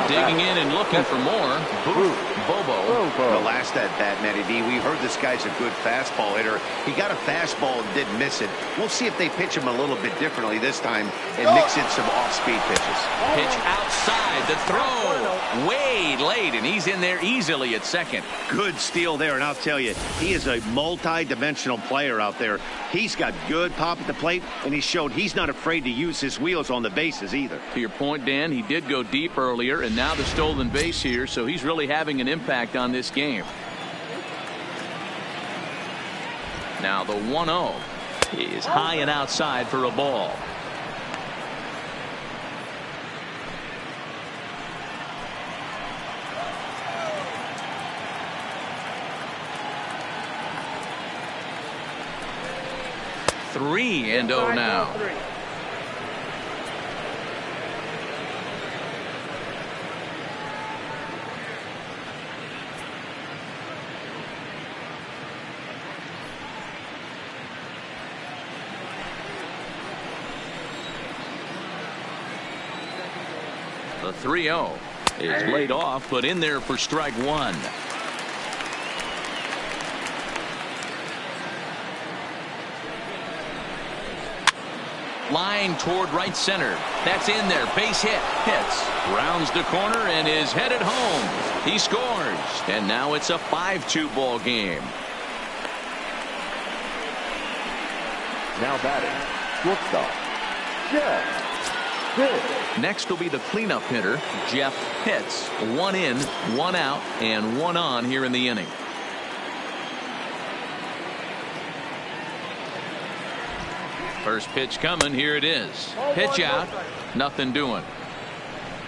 Digging in and looking for more. Bobo. The last at bat, Matty D. We heard this guy's a good fastball hitter. He got a fastball and didn't miss it. We'll see if they pitch him a little bit differently this time and mix in some off-speed pitches. Pitch outside. The throw. Way late, and he's in there easily at second. Good steal there, and I'll tell you, he is a multi-dimensional player out there. He's got good pop at the plate, and he showed he's not afraid to use his wheels on the bases either. To your point, Dan, he did go deep earlier, and now the stolen base here, so he's really having an impact on this game. Now the 1-0 is high and outside for a ball. Three and 0 now. The 3-0 is laid off, but in there for strike 1. Line toward right center. That's in there. Base hit. Hits. Rounds the corner and is headed home. He scores. And now it's a 5-2 ball game. Now batting, shortstop, Jeff Pitts. Next will be the cleanup hitter, Jeff Pitts. 1 in, 1 out, and 1 on here in the inning. First pitch coming. Here it is. Pitch out. Nothing doing.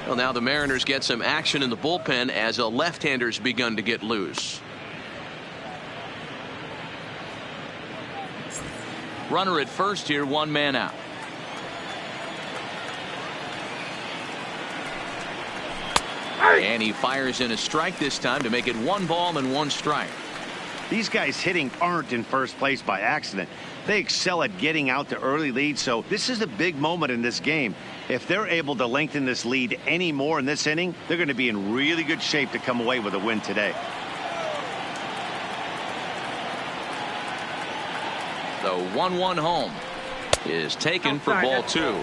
Well, now the Mariners get some action in the bullpen as a left-hander's begun to get loose. Runner at first here, 1 man out. And he fires in a strike this time to make it 1 ball and 1 strike. These guys hitting aren't in first place by accident. They excel at getting out to early leads, so this is a big moment in this game. If they're able to lengthen this lead any more in this inning, they're going to be in really good shape to come away with a win today. The 1-1 home is taken for ball 2.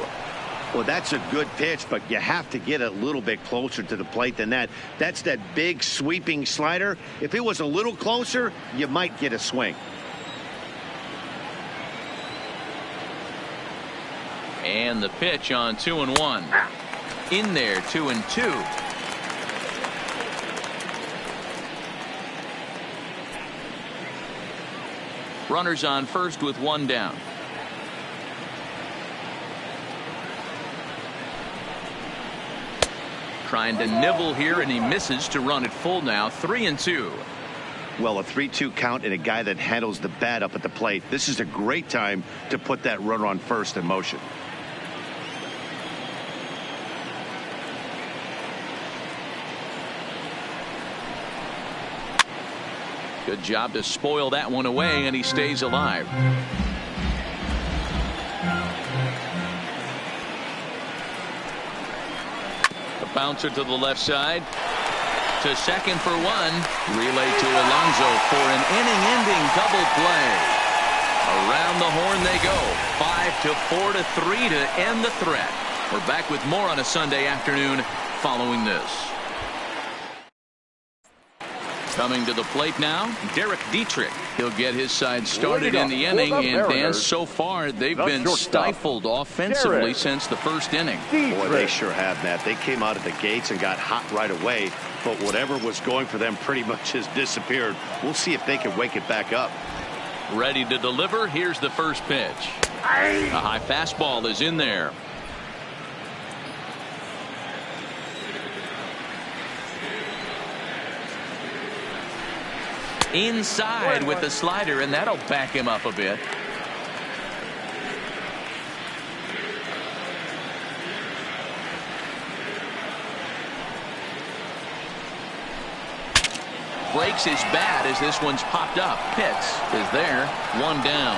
Well, that's a good pitch, but you have to get a little bit closer to the plate than that. That's that big sweeping slider. If it was a little closer, you might get a swing. And the pitch on 2-1. In there, 2-2. Runners on first with 1 down. Trying to nibble here, and he misses to run it full now. 3-2. Well, a 3-2 count and a guy that handles the bat up at the plate. This is a great time to put that runner on first in motion. Good job to spoil that one away, and he stays alive. The bouncer to the left side. To second for one. Relay to Alonso for an inning-ending double play. Around the horn they go. 5-4-3 to end the threat. We're back with more on a Sunday afternoon following this. Coming to the plate now, Derek Dietrich. He'll get his side started in the inning, and Dan, so far they've been stifled offensively since the first inning. Boy, they sure have, Matt. They came out of the gates and got hot right away, but whatever was going for them pretty much has disappeared. We'll see if they can wake it back up. Ready to deliver. Here's the first pitch. A high fastball is in there. Inside with the slider, and that'll back him up a bit. Breaks his bat as this one's popped up. Pitts is there. One down.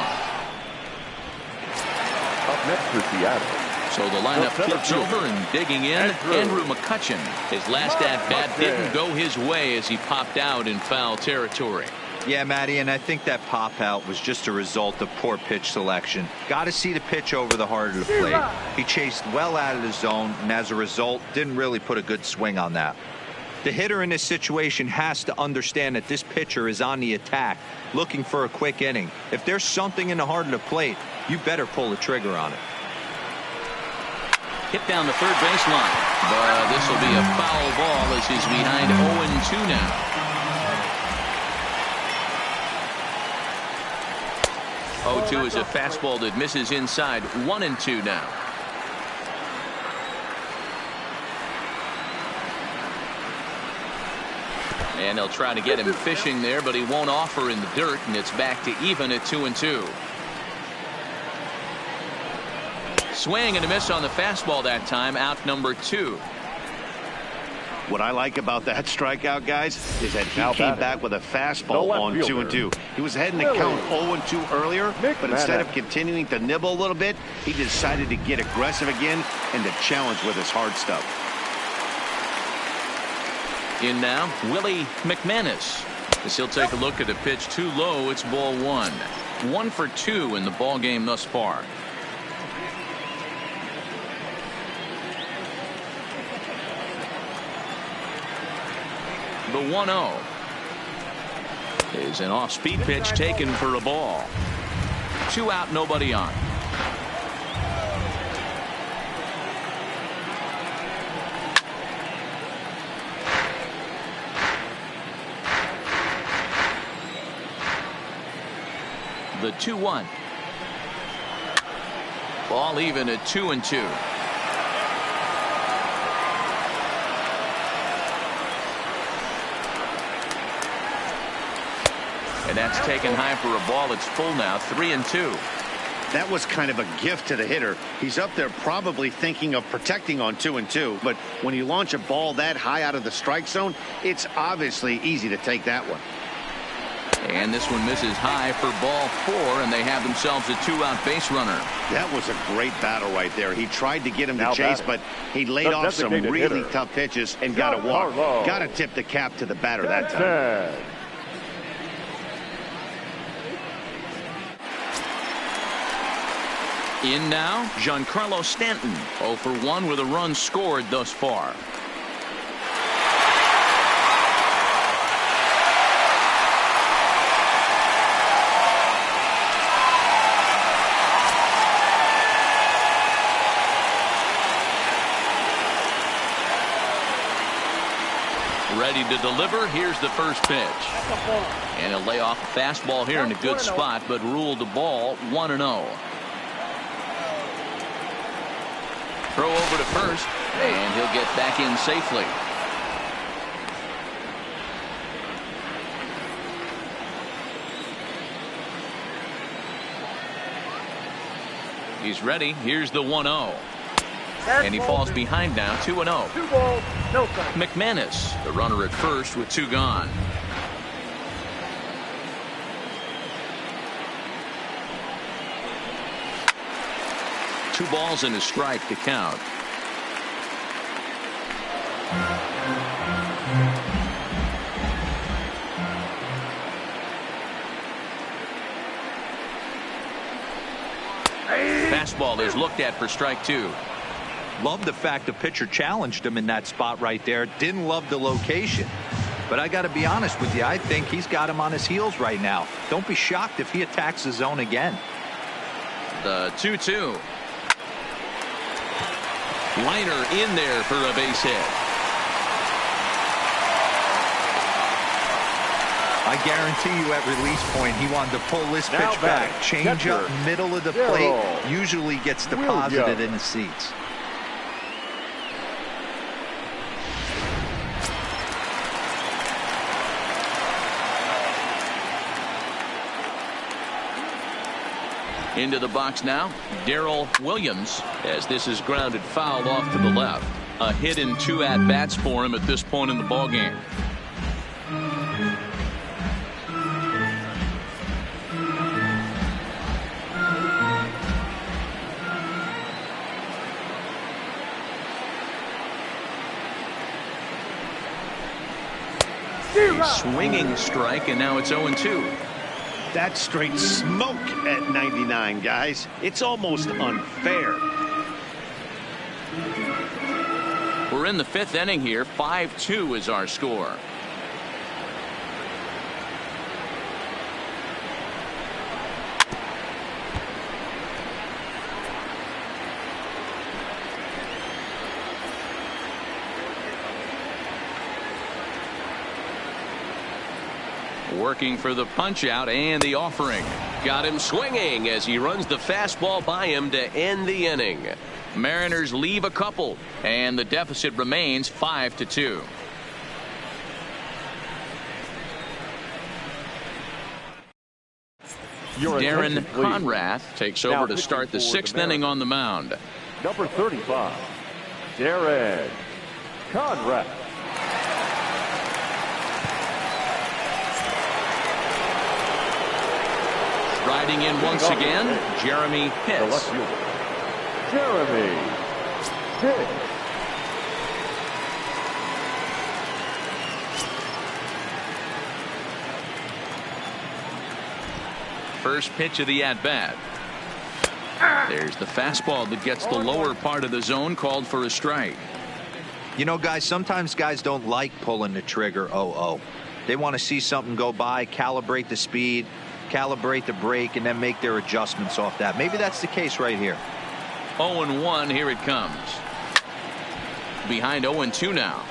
Up next for Seattle. So the lineup flips over, and digging in, Andrew McCutchen. His last at-bat didn't go his way as he popped out in foul territory. Yeah, Matty, and I think that pop out was just a result of poor pitch selection. Got to see the pitch over the heart of the plate. He chased well out of the zone, and as a result, didn't really put a good swing on that. The hitter in this situation has to understand that this pitcher is on the attack, looking for a quick inning. If there's something in the heart of the plate, you better pull the trigger on it. Hit down the third baseline, but this will be a foul ball as he's behind 0-2 now. is a fastball that misses inside. 1-2 now. And they'll try to get him fishing there, but he won't offer in the dirt, and it's back to even at 2-2. Swing and a miss on the fastball that time. Out number 2. What I like about that strikeout, guys, is that he came back with a fastball on 2-2. He was ahead in the count 0-2 earlier, but instead of continuing to nibble a little bit, he decided to get aggressive again and to challenge with his hard stuff. In now, Willie McManus. As he'll take a look at the pitch too low, it's ball 1. 1 for 2 in the ball game thus far. The 1-0 is an off-speed pitch taken for a ball. 2 out, nobody on. The 2-1. Ball even at 2-2. And that's taken high for a ball. It's full now. 3-2. That was kind of a gift to the hitter. He's up there probably thinking of protecting on 2-2. But when you launch a ball that high out of the strike zone, it's obviously easy to take that one. And this one misses high for ball 4, and they have themselves a 2-out base runner. That was a great battle right there. He tried to get him to chase, but he laid off some really tough pitches and got a walk. Got to tip the cap to the batter that time. In now, Giancarlo Stanton. 0 for 1 with a run scored thus far. Ready to deliver. Here's the first pitch. And he'll lay off a fastball here in a good spot, but ruled the ball 1-0. Throw over to first, and he'll get back in safely. He's ready. Here's the 1-0. And he falls behind now, 2-0. 2 balls, no strike. McManus, the runner at first with 2 gone. Two balls and a strike to count. Fastball is looked at for strike 2. Love the fact the pitcher challenged him in that spot right there. Didn't love the location. But I got to be honest with you, I think he's got him on his heels right now. Don't be shocked if he attacks the zone again. The 2-2. Liner in there for a base hit. I guarantee you at release point he wanted to pull this pitch back. Change up middle of the plate. Usually gets deposited in the seats. Into the box now, Darrell Williams, as this is grounded foul off to the left. A hit and 2 at-bats for him at this point in the ballgame. Swinging strike, and now it's 0-2. That's straight smoke at 99, guys. It's almost unfair. We're in the 5th inning here. 5-2 is our score. Working for the punch out and the offering. Got him swinging as he runs the fastball by him to end the inning. Mariners leave a couple, and the deficit remains 5-2. Darren Conrath takes over to start the 6th inning on the mound. Number 35, Darren Conrath. Riding in once again, Jeremy Pitts. Jeremy Pitts. First pitch of the at-bat. There's the fastball that gets the lower part of the zone, called for a strike. You know, guys, sometimes guys don't like pulling the trigger 0-0. They want to see something go by, calibrate the speed, calibrate the brake, and then make their adjustments off that. Maybe that's the case right here. 0-1, here it comes. Behind 0-2 now.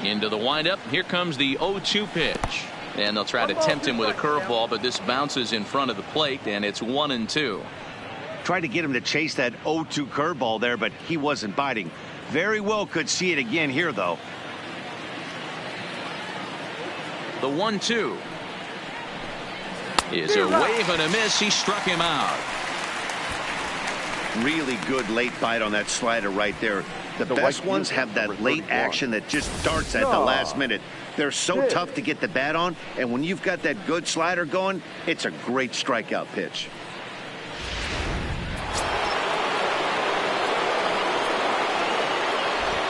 Into the windup. Here comes the 0-2 pitch. And they'll try to tempt him with a curveball, but this bounces in front of the plate, and it's 1-2. Tried to get him to chase that 0-2 curveball there, but he wasn't biting. Very well could see it again here, though. The 1-2 is a wave and a miss. He struck him out. Really good late bite on that slider right there. The best ones have that late action that just starts at the last minute. They're so tough to get the bat on, and when you've got that good slider going, it's a great strikeout pitch.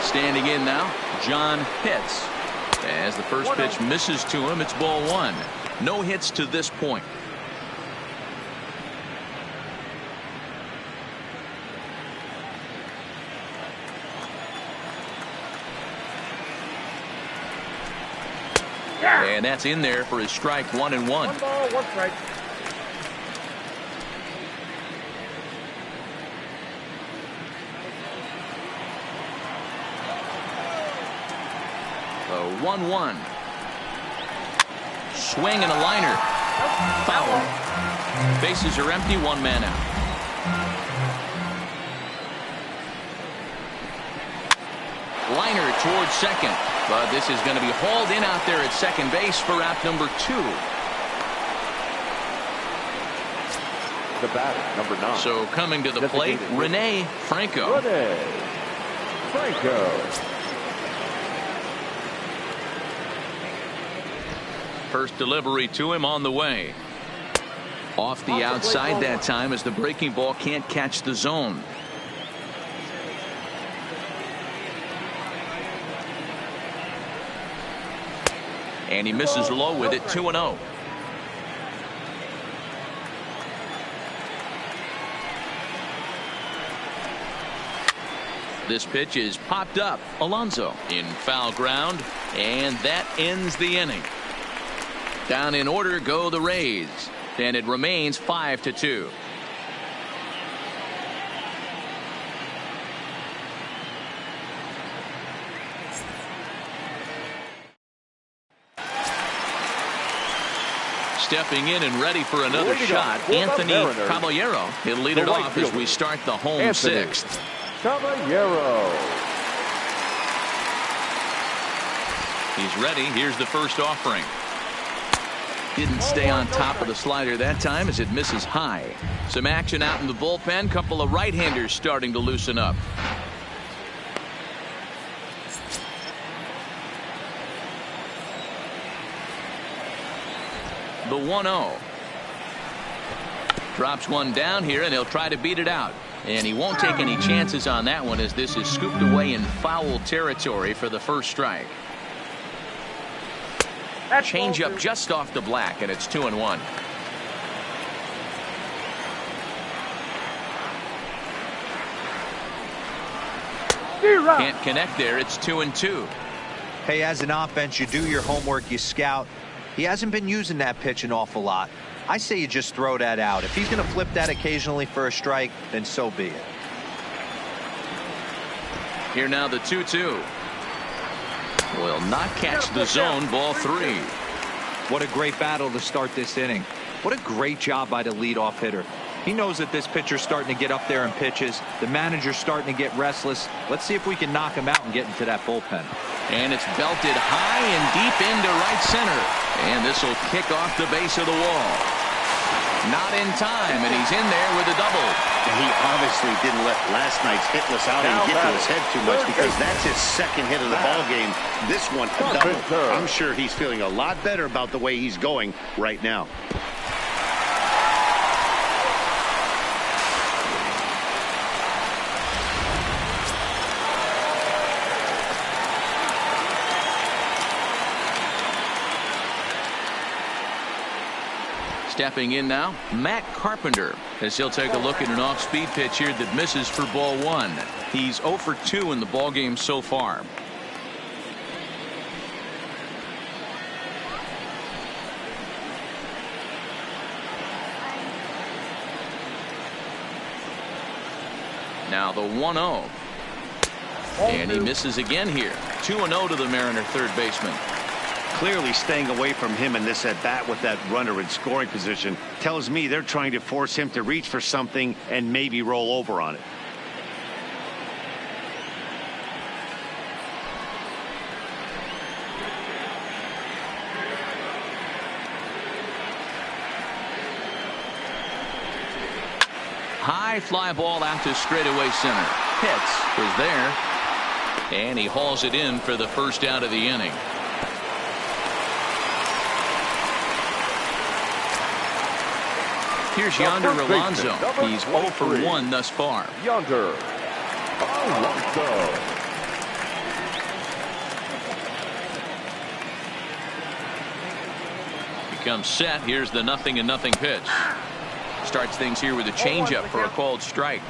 Standing in now, John Pitts. As the first pitch misses to him, it's ball 1. No hits to this point. And that's in there for his strike, 1-1. 1 ball, 1 strike. The 1-1. Swing and a liner. Foul. Bases are empty, 1 man out. Liner towards second, but this is going to be hauled in out there at second base for out number 2. The batter, number 9. So coming to the plate, Rene Franco. Rene Franco. First delivery to him on the way. Off the outside that time as the breaking ball can't catch the zone. And he misses low with it, 2-0. This pitch is popped up. Alonso in foul ground, and that ends the inning. Down in order go the Rays, and it remains 5-2. Stepping in and ready for another shot, Anthony Caballero. He'll lead it off as we start the home sixth. Caballero. He's ready. Here's the first offering. Didn't stay on top of the slider that time as it misses high. Some action out in the bullpen. Couple of right-handers starting to loosen up. The 1-0. Drops one down here, and he'll try to beat it out. And he won't take any chances on that one as this is scooped away in foul territory for the first strike. Change up just off the black, and it's 2-1. Can't connect there. It's 2-2. Hey, as an offense, you do your homework, you scout. He hasn't been using that pitch an awful lot. I say you just throw that out. If he's going to flip that occasionally for a strike, then so be it. Here now the 2-2. Will not catch the zone. Ball 3. What a great battle to start this inning. What a great job by the leadoff hitter. He knows that this pitcher's starting to get up there in pitches. The manager's starting to get restless. Let's see if we can knock him out and get into that bullpen. And it's belted high and deep into right center. And this will kick off the base of the wall. Not in time, and he's in there with a double. And he obviously didn't let last night's hitless outing get to his head too much because that's his second hit of the ball game. This one, a double. I'm sure he's feeling a lot better about the way he's going right now. Stepping in now, Matt Carpenter, as he'll take a look at an off-speed pitch here that misses for ball 1. He's 0 for 2 in the ball game so far. Now the 1-0. And he misses again here. 2-0 to the Mariner third baseman. Clearly staying away from him in this at bat with that runner in scoring position tells me they're trying to force him to reach for something and maybe roll over on it. High fly ball out to straightaway center. Pitts was there, and he hauls it in for the first out of the inning. Here's Yonder Alonso. He's 0 for 1 thus far. Yonder Alonso. Becomes set. Here's the 0-0 pitch. Starts things here with a changeup for a called strike.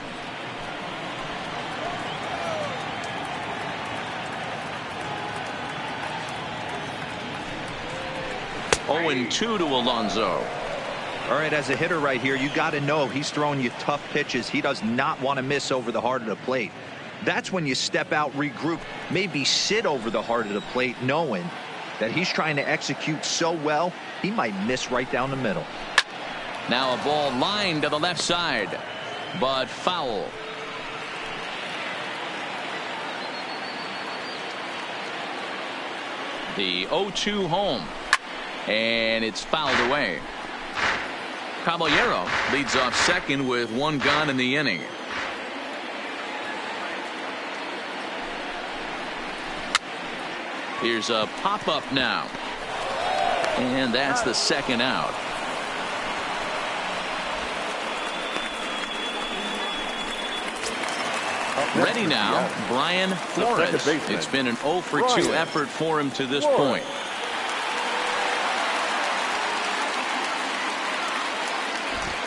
Oh, 0-2 to Alonso. All right, as a hitter right here, you got to know he's throwing you tough pitches. He does not want to miss over the heart of the plate. That's when you step out, regroup, maybe sit over the heart of the plate, knowing that he's trying to execute so well, he might miss right down the middle. Now a ball lined to the left side, but foul. The 0-2 home, and it's fouled away. Caballero leads off second with one gone in the inning. Here's a pop-up now. And that's the second out. Ready now, Brian Flores. It's been an 0 for 2 effort for him to this point.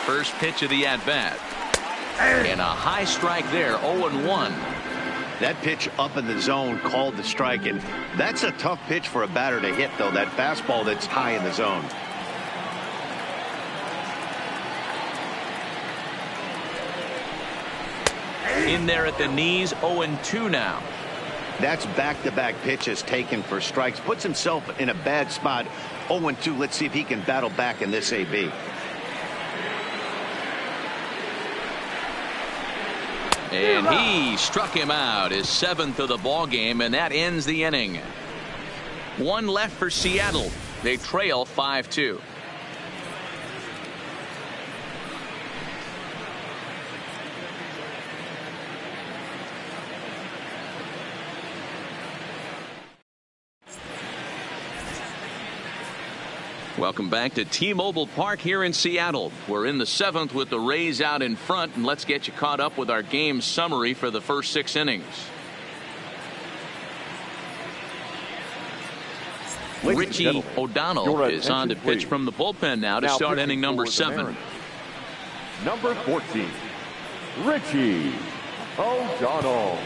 First pitch of the at-bat. And a high strike there, 0-1. That pitch up in the zone called the strike, and that's a tough pitch for a batter to hit, though, that fastball that's high in the zone. In there at the knees, 0-2 now. That's back-to-back pitches taken for strikes. Puts himself in a bad spot. 0-2. Let's see if he can battle back in this AB. And he struck him out, his 7th of the ball game, and that ends the inning. One left for Seattle. They trail 5-2. Welcome back to T-Mobile Park here in Seattle. We're in the 7th with the Rays out in front, and let's get you caught up with our game summary for the first 6 innings. Richie O'Donnell is on to pitch from the bullpen now to start inning number 7. Number 14, Richie O'Donnell.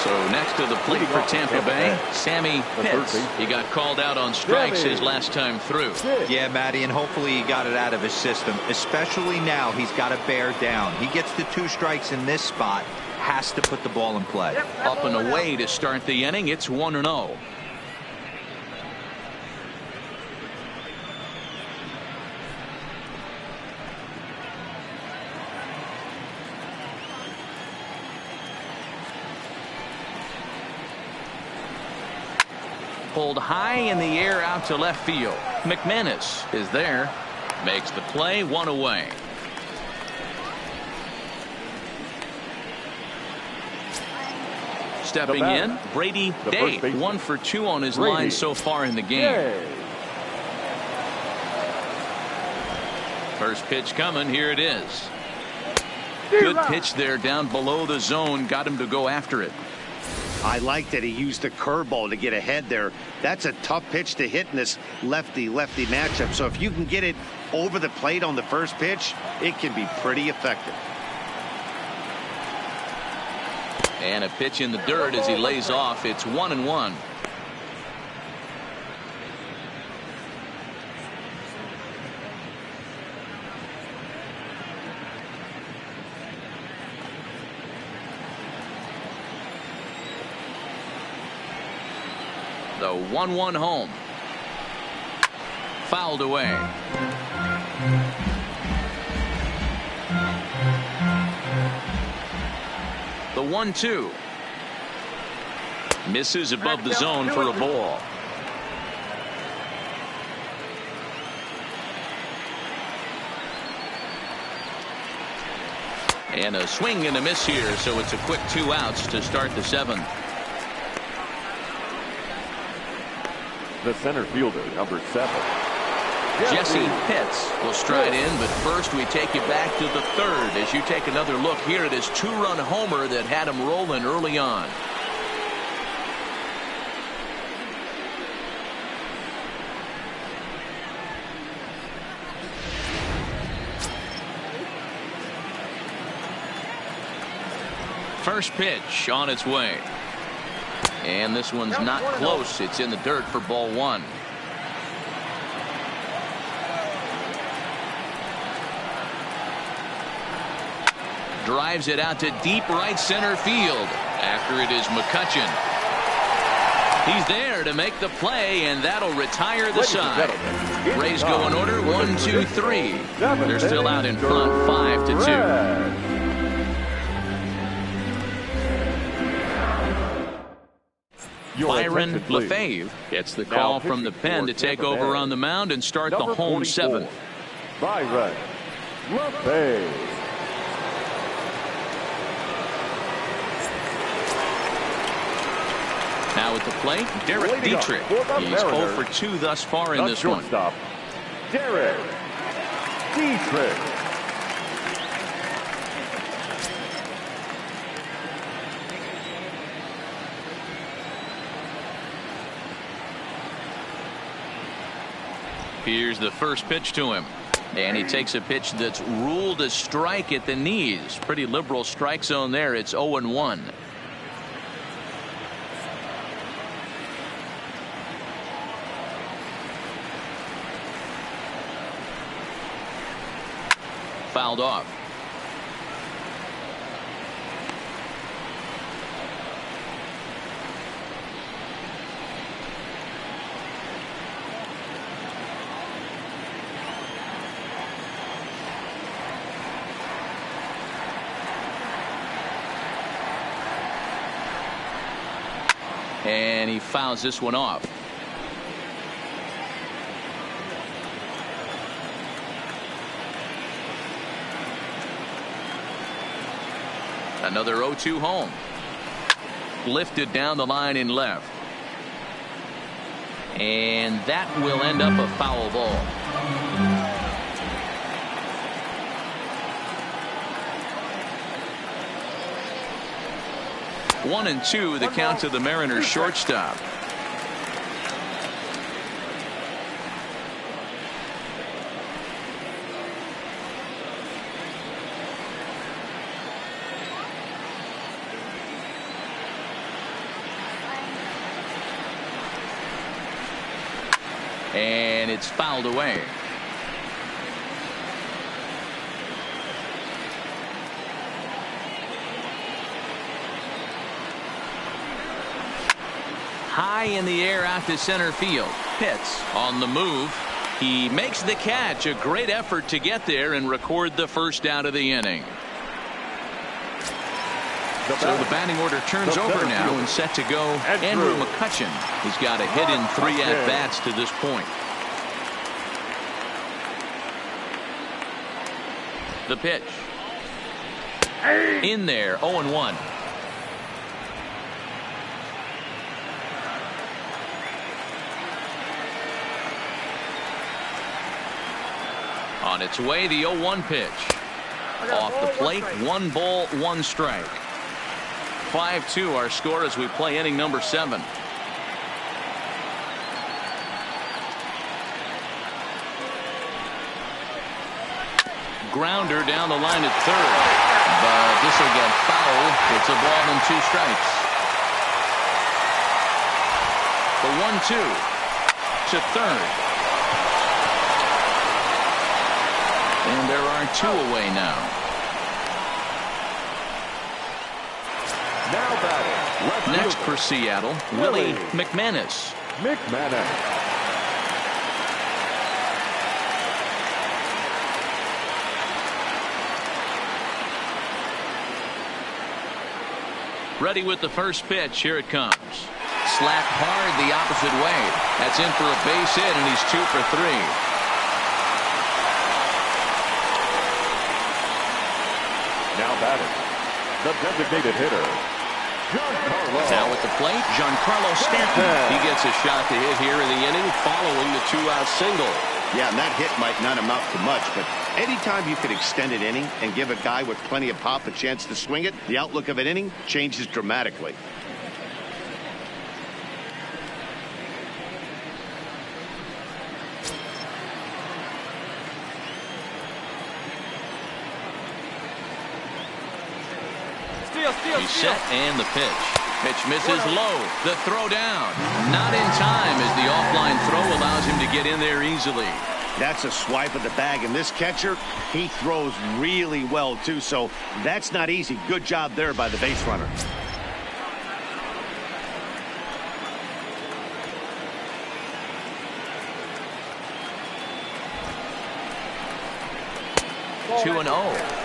So next to the plate for Tampa Bay, Sammy Pitts. He got called out on strikes his last time through. Yeah, Matty, and hopefully he got it out of his system. Especially now, he's got to bear down. He gets the 2 strikes in this spot, has to put the ball in play. Up and away to start the inning. It's 1-0. Pulled high in the air out to left field. McManus is there. Makes the play, 1 away. Stepping in, Brady Day. 1 for 2 on his line so far in the game. First pitch coming. Here it is. Good pitch there down below the zone. Got him to go after it. I like that he used the curveball to get ahead there. That's a tough pitch to hit in this lefty-lefty matchup. So if you can get it over the plate on the first pitch, it can be pretty effective. And a pitch in the dirt as he lays off. It's 1-1. The 1-1 home. Fouled away. The 1-2. Misses above the zone for a ball. And a swing and a miss here, so it's a quick 2 outs to start the 7th. The center fielder, number 7. Jesse Pitts will stride in, but first we take you back to the 3rd as you take another look here at his 2-run homer that had him rolling early on. First pitch on its way. And this one's not close. It's in the dirt for ball 1. Drives it out to deep right center field. After it is McCutchen. He's there to make the play, and that'll retire the side. Rays go in order 1, 2, 3. They're still out in front 5-2. Your Byron attention, please. LeFave gets the Now call from the pitching pen for to take Tampa over Bay. on the mound and start Number the home 44, seventh. Byron LeFave. Now at the plate, Derek Leading up Dietrich. for the He's 0 Mariners, for 2 thus far in The this one. shortstop, Derek Dietrich. Here's the first pitch to him. And he takes a pitch that's ruled a strike at the knees. Pretty liberal strike zone there. It's 0-1. Fouled off. And he fouls this one off. Another 0-2 home. Lifted down the line in left. And that will end up a foul ball. One and two, the count to the Mariners shortstop. And it's fouled away. High in the air out to center field. Pitts on the move. He makes the catch. A great effort to get there and record the first out of the inning. So the batting order turns over now and set to go. Andrew McCutchen. He's got a hit in 3 at-bats to this point. The pitch. In there, 0-1. On its way, the 0-1 pitch. Off the plate, 1 ball, 1 strike. 5-2 our score as we play inning number 7. Grounder down the line at third. But this will get fouled. It's a ball and 2 strikes. The 1-2 to third. And there are 2 away now. Now batting. Left Next fielder, for Seattle, Willie McManus. McManus. Ready with the first pitch. Here it comes. Slapped hard the opposite way. That's in for a base hit, and he's 2 for 3. Now batting. The designated hitter, Giancarlo. Now at the plate, Giancarlo Stanton. He gets a shot to hit here in the inning following the 2-out single. Yeah, and that hit might not amount to much, but anytime you could extend an inning and give a guy with plenty of pop a chance to swing it, the outlook of an inning changes dramatically. He's set and the pitch. Pitch misses low. The throw down. Not in time as the offline throw allows him to get in there easily. That's a swipe of the bag, and this catcher, he throws really well too, so that's not easy. Good job there by the base runner. Ball 2-0.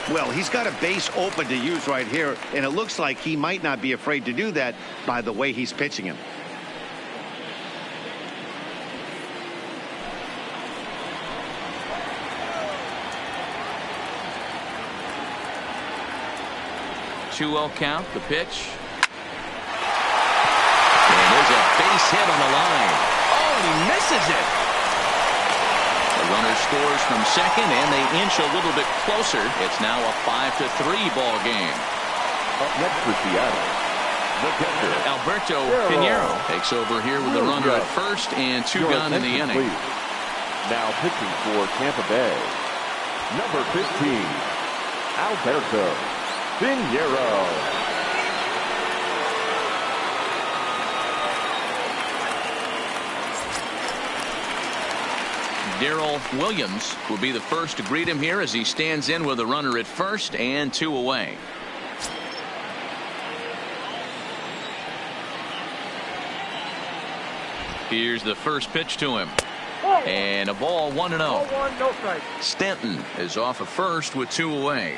Well, he's got a base open to use right here, and it looks like he might not be afraid to do that by the way he's pitching him. Two-0 count, the pitch. And there's a base hit on the line. Oh, and he misses it. The runner scores from second, and they inch a little bit closer. It's now a 5-3 ball game. Up next for Seattle, the catcher, Alberto Pinheiro takes over here with the runner at first and two gone in the inning. Please. Now pitching for Tampa Bay, number 15, Alberto Pinheiro. Darrell Williams will be the first to greet him here as he stands in with a runner at first and two away. Here's the first pitch to him. And a ball, 1-0. 0-1, no strike. Stanton is off of first with two away.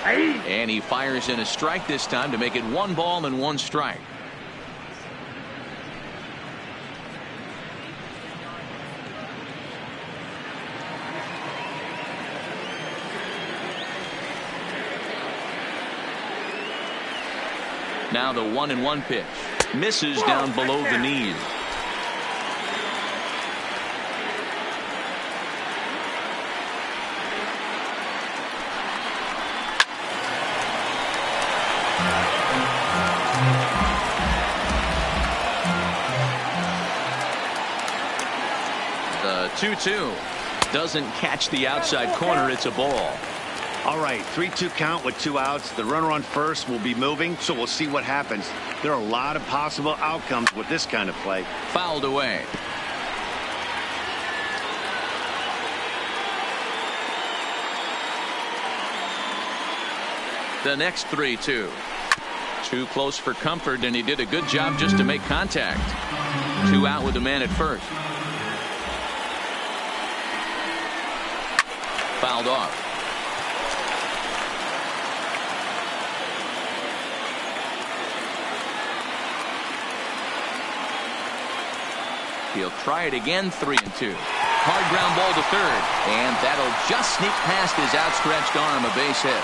And he fires in a strike this time to make it 1 ball and 1 strike. Now the 1-1 pitch misses down below the knees. The 2-2 doesn't catch the outside corner. It's a ball. All right, 3-2 count with 2 outs. The runner on first will be moving, so we'll see what happens. There are a lot of possible outcomes with this kind of play. Fouled away. The next 3-2. Too close for comfort, and he did a good job just to make contact. 2 out with the man at first. Fouled off. He'll try it again, 3-2. Hard ground ball to third, and that'll just sneak past his outstretched arm, a base hit.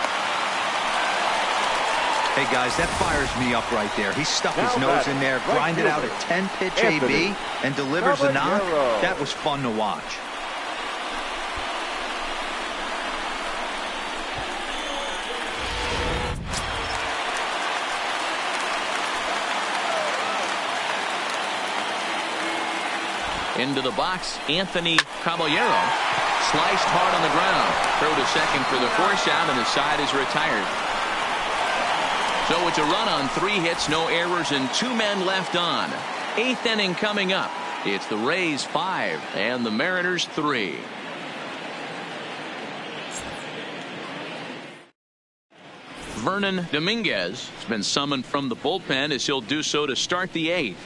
Hey, guys, that fires me up right there. He stuck his nose in there, grinded out a 10-pitch AB, and delivers a knock. That was fun to watch. Into the box, Anthony Caballero sliced hard on the ground. Throw to second for the force out, and the side is retired. So it's a run on 3 hits, no errors, and 2 men left on. 8th inning coming up. It's the Rays 5 and the Mariners 3. Vernon Dominguez has been summoned from the bullpen as he'll do so to start the 8th.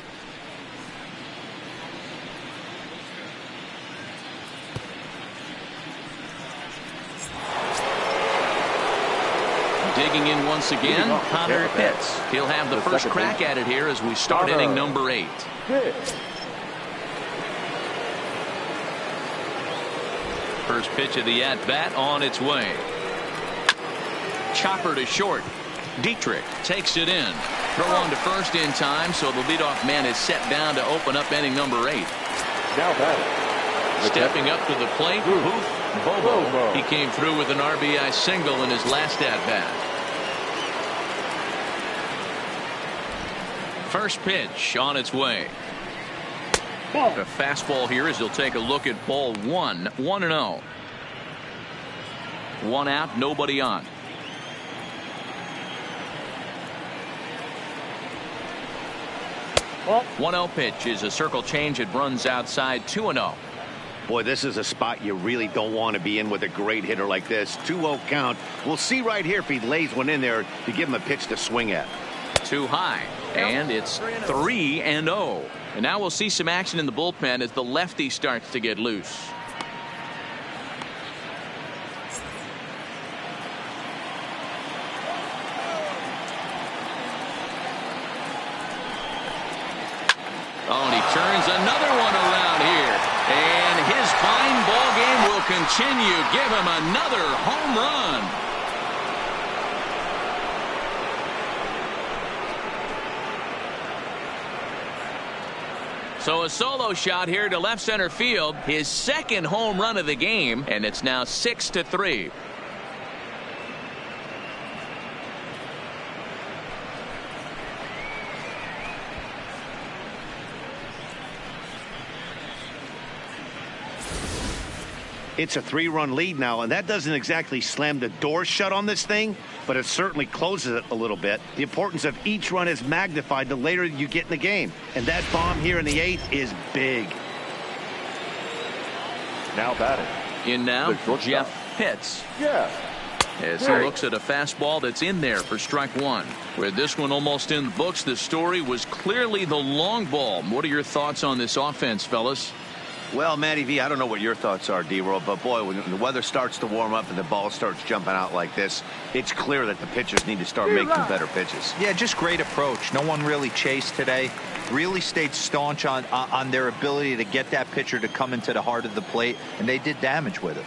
Digging in once again, Connor Pitts. He'll have the first crack at it here as we start inning number 8. First pitch of the at-bat on its way. Chopper to short. Dietrich takes it in. Throw on to first in time, so the leadoff man is set down to open up inning number 8. Now batting. Stepping up to the plate, Bobo. He came through with an RBI single in his last at-bat. First pitch on its way. A fastball here as he'll take a look at ball 1. 1-0. 1 out, nobody on. Well, 1-0 pitch is a circle change. It runs outside. 2-0. Boy, this is a spot you really don't want to be in with a great hitter like this. 2-0 count. We'll see right here if he lays one in there to give him a pitch to swing at. Too high. And it's 3-0. And now we'll see some action in the bullpen as the lefty starts to get loose. Oh, and he turns another one around here. And his fine ball game will continue. Give him another home run. So a solo shot here to left center field. His second home run of the game. And it's now 6-3. It's a 3-run lead now, and that doesn't exactly slam the door shut on this thing, but it certainly closes it a little bit. The importance of each run is magnified the later you get in the game, and that bomb here in the 8th is big. Now batting. In now, Jeff Pitts. Yes. As he looks at a fastball that's in there for strike one. With this one almost in the books, the story was clearly the long ball. What are your thoughts on this offense, fellas? Well, Matty V, I don't know what your thoughts are, D-Roll, but boy, when the weather starts to warm up and the ball starts jumping out like this, it's clear that the pitchers need to start making better pitches. Yeah, just great approach. No one really chased today. Really stayed staunch on their ability to get that pitcher to come into the heart of the plate, and they did damage with it.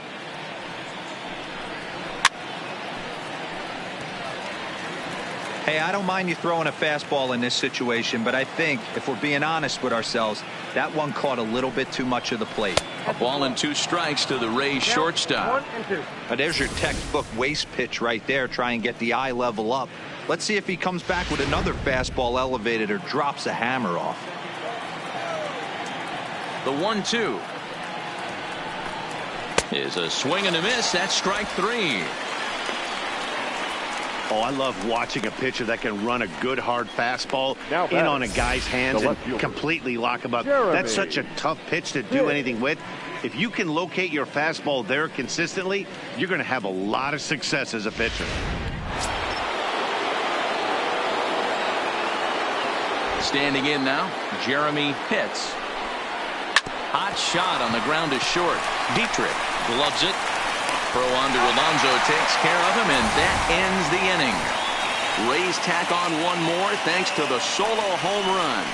Hey, I don't mind you throwing a fastball in this situation, but I think if we're being honest with ourselves, that one caught a little bit too much of the plate. A ball and 2 strikes to the Rays shortstop. 1 and 2. Now, there's your textbook waste pitch right there. Try and get the eye level up. Let's see if he comes back with another fastball elevated or drops a hammer off. The 1-2 is a swing and a miss. That's strike 3. Oh, I love watching a pitcher that can run a good hard fastball Now in on a guy's hands and completely lock him up. Jeremy. That's such a tough pitch to do anything with. If you can locate your fastball there consistently, you're going to have a lot of success as a pitcher. Standing in now, Jeremy Pitts. Hot shot on the ground is short. Dietrich gloves it. Throw on to Alonso takes care of him, and that ends the inning. Rays tack on one more thanks to the solo home run.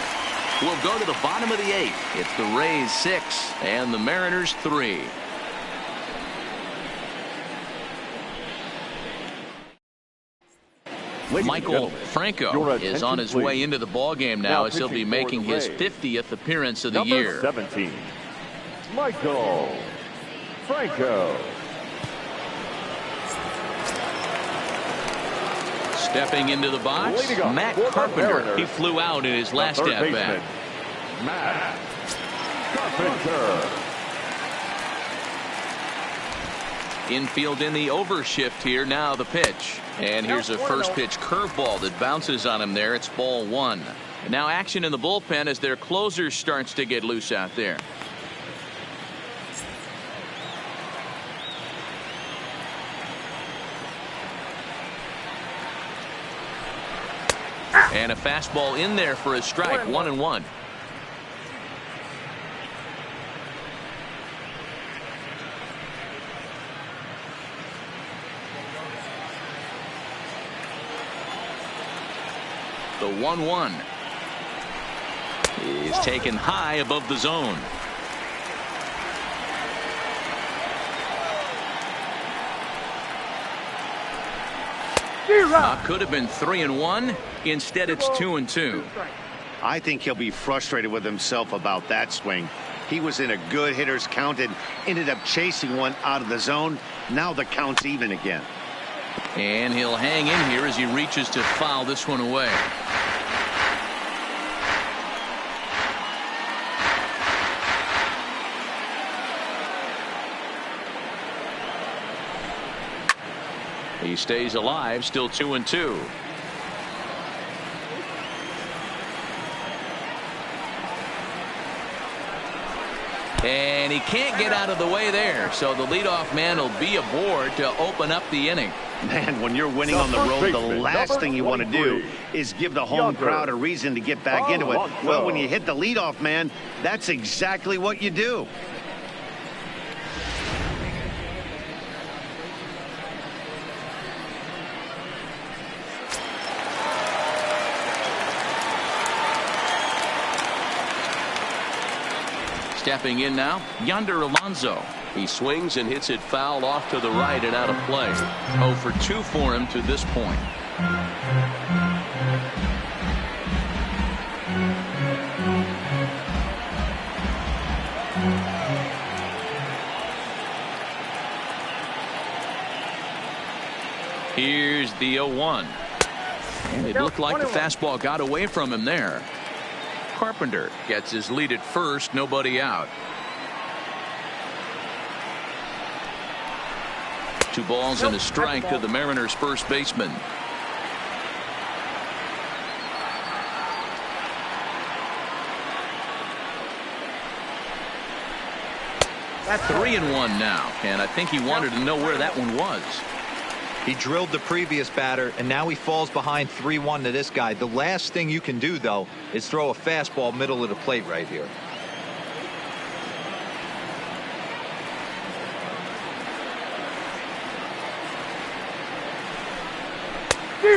We'll go to the bottom of the 8th. It's the Rays 6 and the Mariners 3. Michael Franco is on his way into the ballgame now as he'll be making his 50th appearance of the year. 17, Michael Franco. Stepping into the box, Matt Carpenter. He flew out in his last at-bat. Matt Carpenter. Infield in the overshift here. Now the pitch. And here's a first pitch curveball that bounces on him there. It's ball 1. And now action in the bullpen as their closer starts to get loose out there. And a fastball in there for a strike. 1-1. The 1-1 is taken high above the zone. Could have been 3-1. Instead, it's 2-2. I think he'll be frustrated with himself about that swing. He was in a good hitter's count and ended up chasing one out of the zone. Now the count's even again. And he'll hang in here as he reaches to foul this one away. He stays alive, still 2-2. And he can't get out of the way there, so the leadoff man will be aboard to open up the inning. Man, when you're winning on the road, the last thing you want to do is give the home crowd a reason to get back into it. Well, when you hit the leadoff man, that's exactly what you do. Stepping in now, Yonder Alonso. He swings and hits it foul off to the right and out of play. 0 for 2 for him to this point. Here's the 0-1. And it looked like the fastball got away from him there. Carpenter gets his lead at first, nobody out. 2 balls and a strike to the Mariners' first baseman. That's 3-1 now, and I think he wanted to know where that one was. He drilled the previous batter, and now he falls behind 3-1 to this guy. The last thing you can do, though, is throw a fastball middle of the plate right here.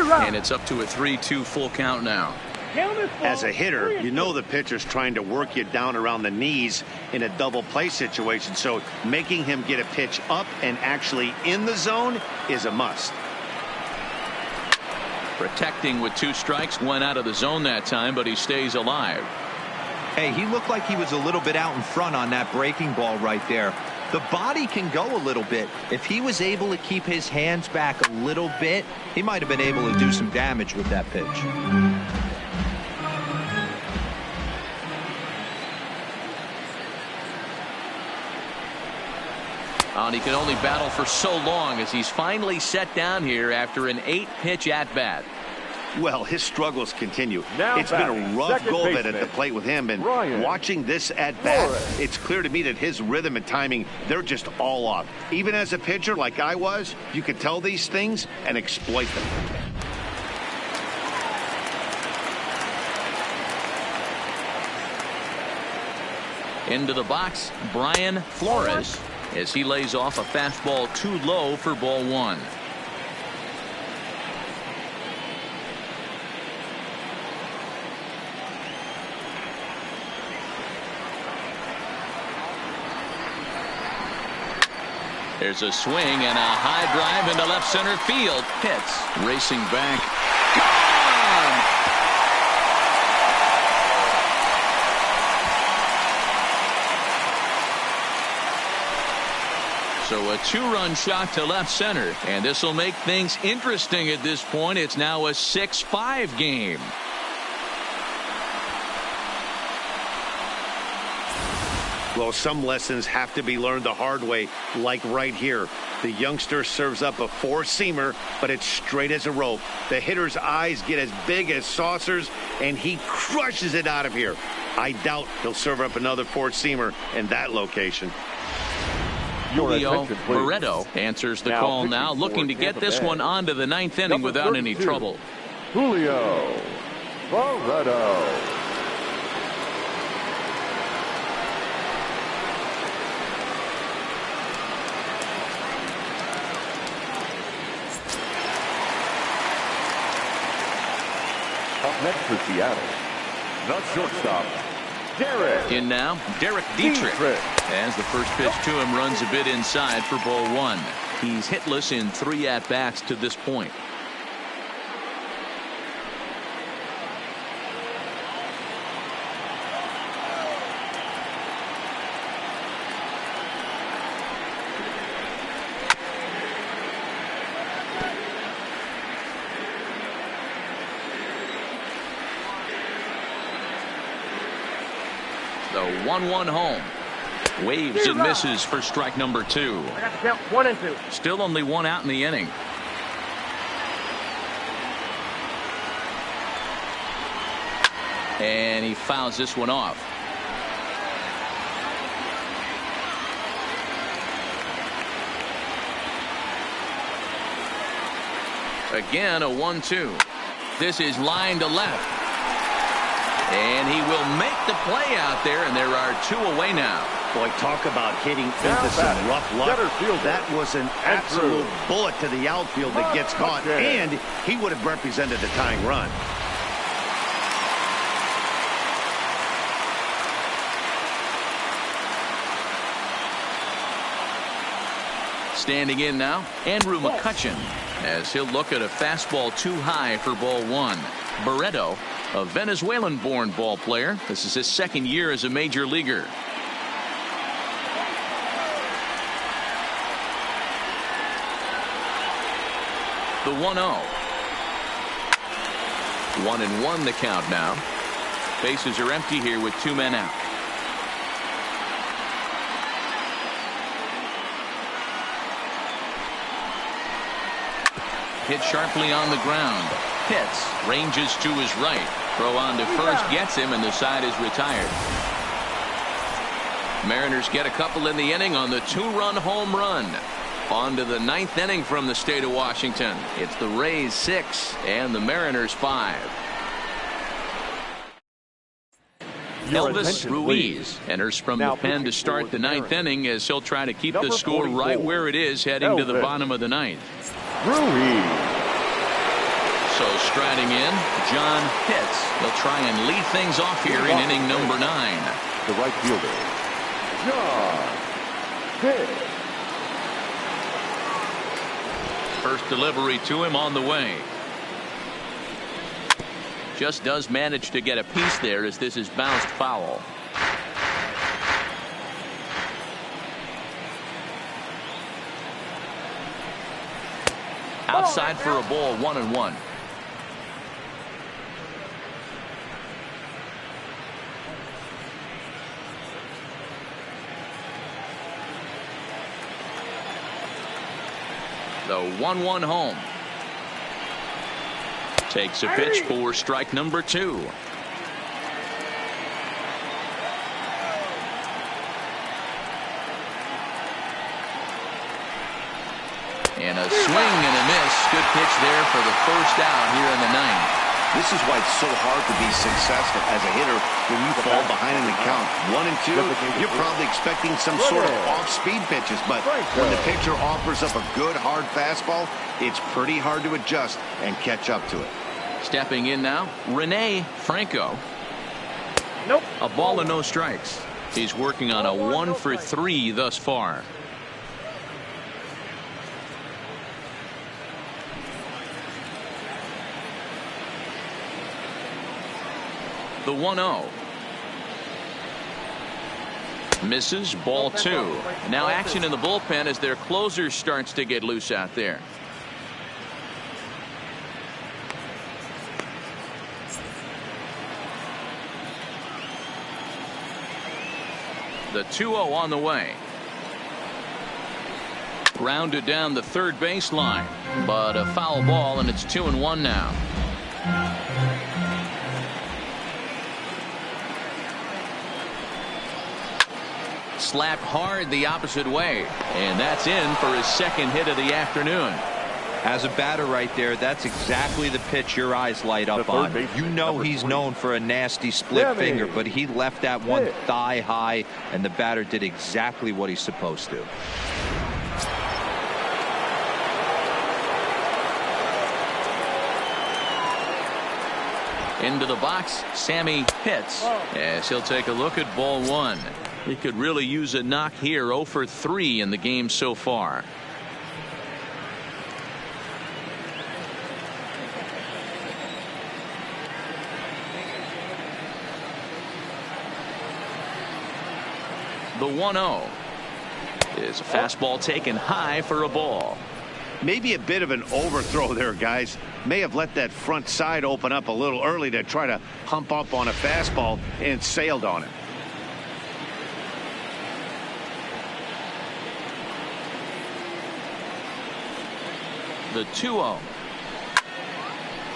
And it's up to a 3-2 full count now. As a hitter, you know the pitcher's trying to work you down around the knees in a double play situation, so making him get a pitch up and actually in the zone is a must. Protecting with 2 strikes, went out of the zone that time, but he stays alive. Hey, he looked like he was a little bit out in front on that breaking ball right there. The body can go a little bit. If he was able to keep his hands back a little bit, he might have been able to do some damage with that pitch. And he can only battle for so long as he's finally set down here after an 8-pitch at-bat. Well, his struggles continue. Now it's been a rough second go of it at baseman, the plate with him, and Ryan watching this at-bat, Flores. it's clear to me that his rhythm and timing, they're just all off. Even as a pitcher like I was, you could tell these things and exploit them. Into the box, Brian Flores, as he lays off a fastball too low for ball 1. There's a swing and a high drive into left center field. Hits, racing back. Gone! So a 2-run shot to left center, and this will make things interesting at this point. It's now a 6-5 game. Well, some lessons have to be learned the hard way, like right here. The youngster serves up a 4-seamer, but it's straight as a rope. The hitter's eyes get as big as saucers, and he crushes it out of here. I doubt he'll serve up another 4-seamer in that location. Julio Barreto answers the call now, looking to get this one onto the 9th inning without any trouble. Julio Barreto. Up next for Seattle, the shortstop, Derek. In now, Derek Dietrich. As the first pitch to him runs a bit inside for ball 1. He's hitless in 3 at-bats to this point. The 1-1 home. Waves and misses for strike number 2. I got the count 1 and 2. Still only 1 out in the inning. And he fouls this one off. Again, a 1-2. This is line to left. And he will make the play out there, and there are 2 away now. Boy, talk about hitting Now into some batting, rough luck. center fielder, That was an absolute bullet to the outfield that gets caught, and he would have represented the tying run. Standing in now, Andrew McCutchen, as he'll look at a fastball too high for ball 1. Barreto, a Venezuelan-born ball player. This is his 2nd year as a major leaguer. The 1-0. 1-1 the count now. Bases are empty here with 2 men out. Hit sharply on the ground. Pitts ranges to his right. Throw on to first gets him, and the side is retired. Mariners get a couple in the inning on the 2-run home run. On to the 9th inning from the state of Washington. It's the Rays 6 and the Mariners 5. Elvis Ruiz enters from the pen to start the 9th inning, as he'll try to keep the score right where it is heading to the bottom of the 9th. Ruiz. So striding in, John Pitts. He'll try and lead things off here in inning number 9. The right fielder, John Pitts. First delivery to him on the way. Just does manage to get a piece there as this is bounced foul. Outside for a ball, 1-1. The 1-1 home. Takes a pitch for strike number 2. And a swing and a miss. Good pitch there for the first out here in the 9th. This is why it's so hard to be successful as a hitter when you fall behind in the count. 1 and 2, you're probably expecting some sort of off-speed pitches, but when the pitcher offers up a good hard fastball, it's pretty hard to adjust and catch up to it. Stepping in now, Rene Franco. Nope. A ball and no strikes. He's working on a 1 for 3 thus far. The 1-0. Misses, ball 2. Now action in the bullpen as their closer starts to get loose out there. The 2-0 on the way. Grounded down the third baseline, but a foul ball, and it's 2-1 now. Slapped hard the opposite way, and that's in for his 2nd hit of the afternoon. As a batter right there, that's exactly the pitch your eyes light up on. You know he's known for a nasty split finger, but he left that one thigh high, and the batter did exactly what he's supposed to. Into the box, Sammy Pitts, as he'll take a look at ball 1. He could really use a knock here. 0 for 3 in the game so far. The 1-0 is a fastball taken high for a ball. Maybe a bit of an overthrow there, guys. May have let that front side open up a little early to try to hump up on a fastball and sailed on it. The 2-0.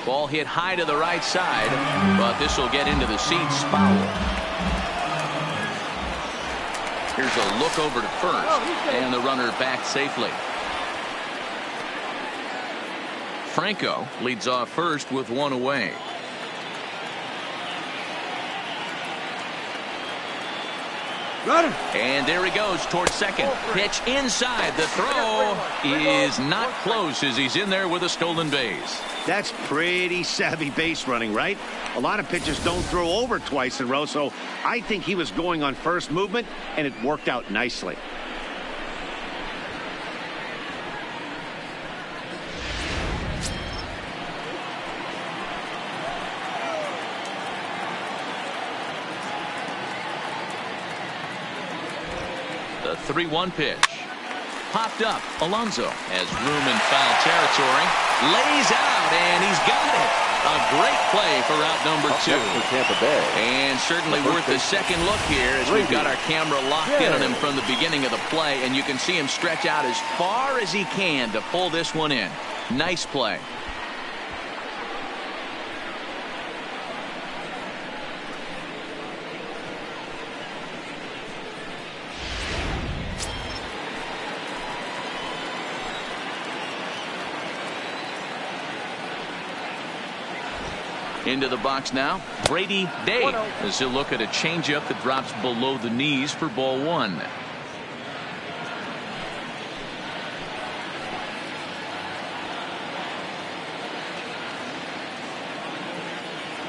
Ball hit high to the right side, but this will get into the seats. Foul. Here's a look over to first, and the runner back safely. Franco leads off first with one away. And there he goes towards second. Pitch inside. The throw is not close as he's in there with a stolen base. That's pretty savvy base running, right? A lot of pitchers don't throw over twice in a row, so I think he was going on first movement, and it worked out nicely. The 3-1 pitch. Popped up. Alonso has room in foul territory. Lays out, and he's got it. A great play for out number 2. Tampa Bay. And certainly worth a second look here as we've got our camera locked in on him from the beginning of the play. And you can see him stretch out as far as he can to pull this one in. Nice play. Into the box now, Brady Day as he'll look at a changeup that drops below the knees for ball 1.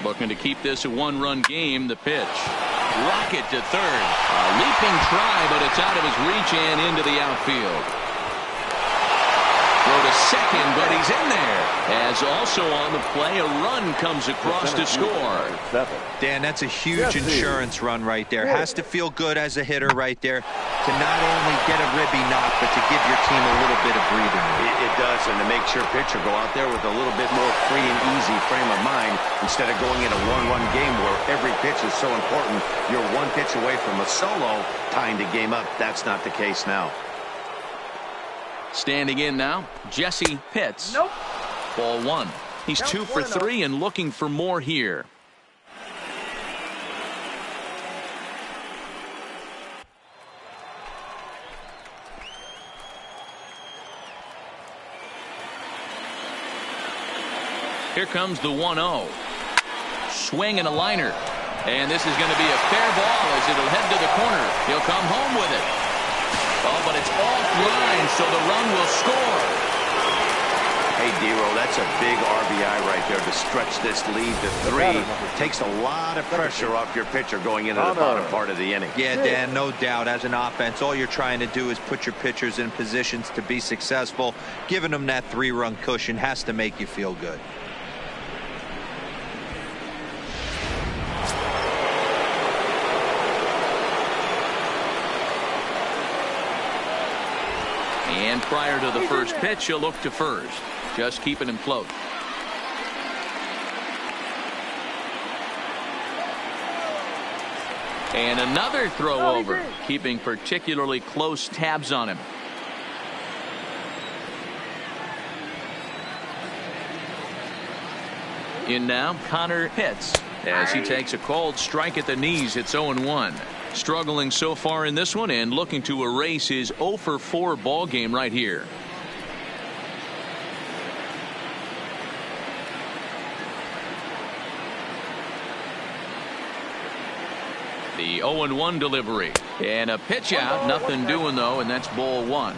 Looking to keep this a one-run game. The pitch. Rocket to third. A leaping try, but it's out of his reach and into the outfield. Throw to second, but he's in there. As also on the play, a run comes across to score. Dan, that's a huge insurance run right there. Has to feel good as a hitter right there to not only get a ribby knock, but to give your team a little bit of breathing room. It does, and to make sure pitcher go out there with a little bit more free and easy frame of mind instead of going in a one-run game where every pitch is so important. You're one pitch away from a solo, tying the game up. That's not the case now. Standing in now, Jesse Pitts. Nope. Ball 1. He's 2 for 3 and looking for more here. Here comes the 1-0. Swing and a liner. And this is going to be a fair ball as it'll head to the corner. He'll come home with it. Oh, but it's offline, so the run will score. Hey, Dero, that's a big RBI right there to stretch this lead to 3. Takes a lot of pressure off your pitcher going into the bottom part of the inning. Yeah, Dan, no doubt. As an offense, all you're trying to do is put your pitchers in positions to be successful. Giving them that 3-run cushion has to make you feel good. And prior to the first pitch, he'll look to first. Just keeping him close. And another throw over, keeping particularly close tabs on him. In now, Connor Pitts as he takes a cold strike at the knees. It's 0-1. Struggling so far in this one and looking to erase his 0 for 4 ball game right here. The 0-1 delivery and a pitch out. Nothing doing though, and that's ball 1.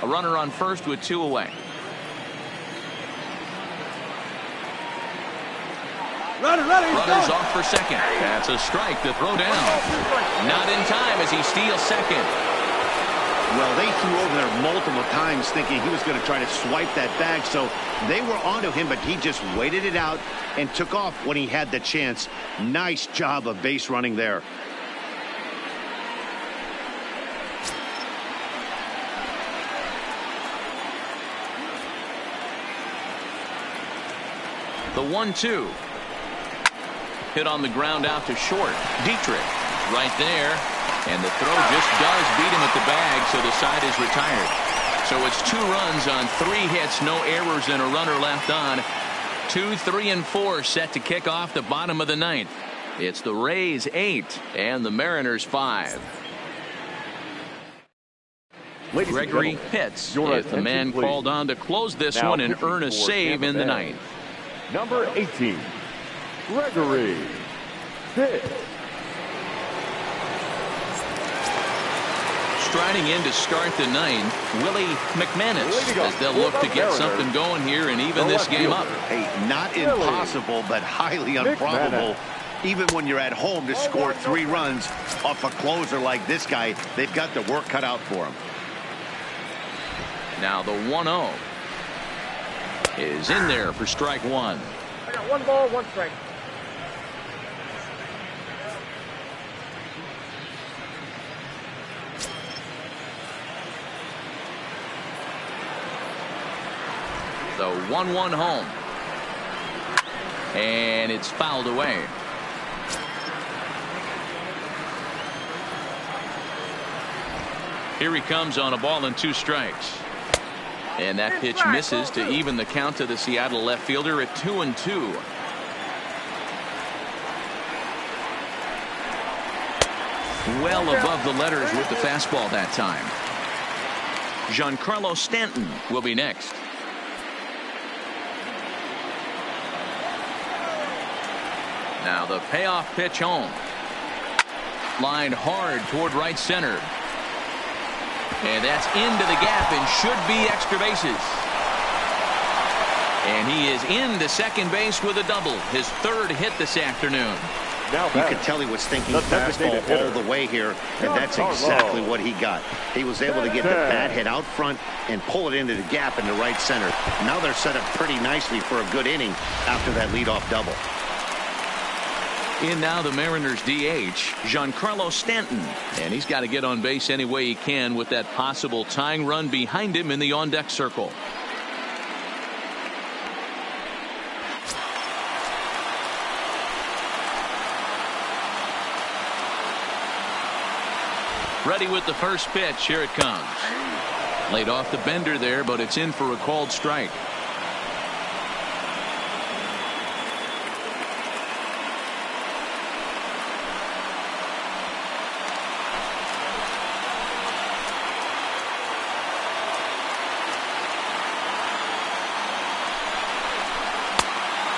A runner on first with 2 away. Runners off for second. That's a strike to throw down. Not in time as he steals second. Well, they threw over there multiple times thinking he was going to try to swipe that bag, so they were onto him, but he just waited it out and took off when he had the chance. Nice job of base running there. The 1-2. Hit on the ground out to short. Dietrich right there. And the throw just does beat him at the bag, so the side is retired. So it's 2 runs on 3 hits, no errors, and a runner left on. 2, 3, and 4 set to kick off the bottom of the 9th. It's the Rays 8 and the Mariners 5. Ladies and Gregory gentlemen, Pitts your is the attention, man please. called on to close this Now one and pitching earn a for save Tampa in the Bay, ninth. Number 18, Gregory Pitts. Striding in to start the ninth, Willie McManus, as they'll look to get something going here and even this game up. Hey, not impossible, but highly improbable. Even when you're at home to score 3 runs off a closer like this guy, they've got the work cut out for him. Now the 1-0 is in there for strike one. I got 1 ball, 1 strike. The 1-1 home. And it's fouled away. Here he comes on a ball and 2 strikes. And that pitch misses to even the count to the Seattle left fielder at 2-2. Well above the letters with the fastball that time. Giancarlo Stanton will be next. Now the payoff pitch home. Lined hard toward right center. And that's into the gap and should be extra bases. And he is into second base with a double. His 3rd hit this afternoon. Now you could tell he was thinking fastball all the way here, and that's exactly what he got. He was able to get the bat hit out front and pull it into the gap into right center. Now they're set up pretty nicely for a good inning after that leadoff double. In now the Mariners DH, Giancarlo Stanton. And he's got to get on base any way he can with that possible tying run behind him in the on-deck circle. Ready with the first pitch. Here it comes. Laid off the bender there, but it's in for a called strike.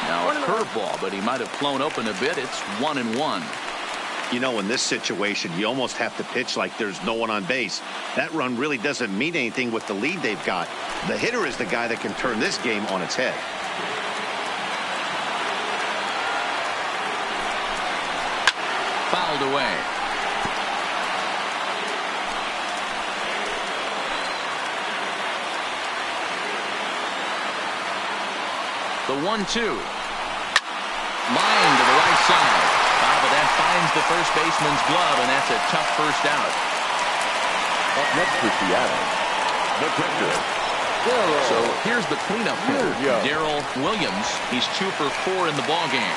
Now a curveball, but he might have flown open a bit. It's 1-1. You know, in this situation, you almost have to pitch like there's no one on base. That run really doesn't mean anything with the lead they've got. The hitter is the guy that can turn this game on its head. Fouled away. The 1-2. Line to the right side. But that finds the first baseman's glove, and that's a tough first out. Up next for Seattle, the pitcher. So here's the cleanup hitter, Darrell Williams. He's 2 for 4 in the ballgame.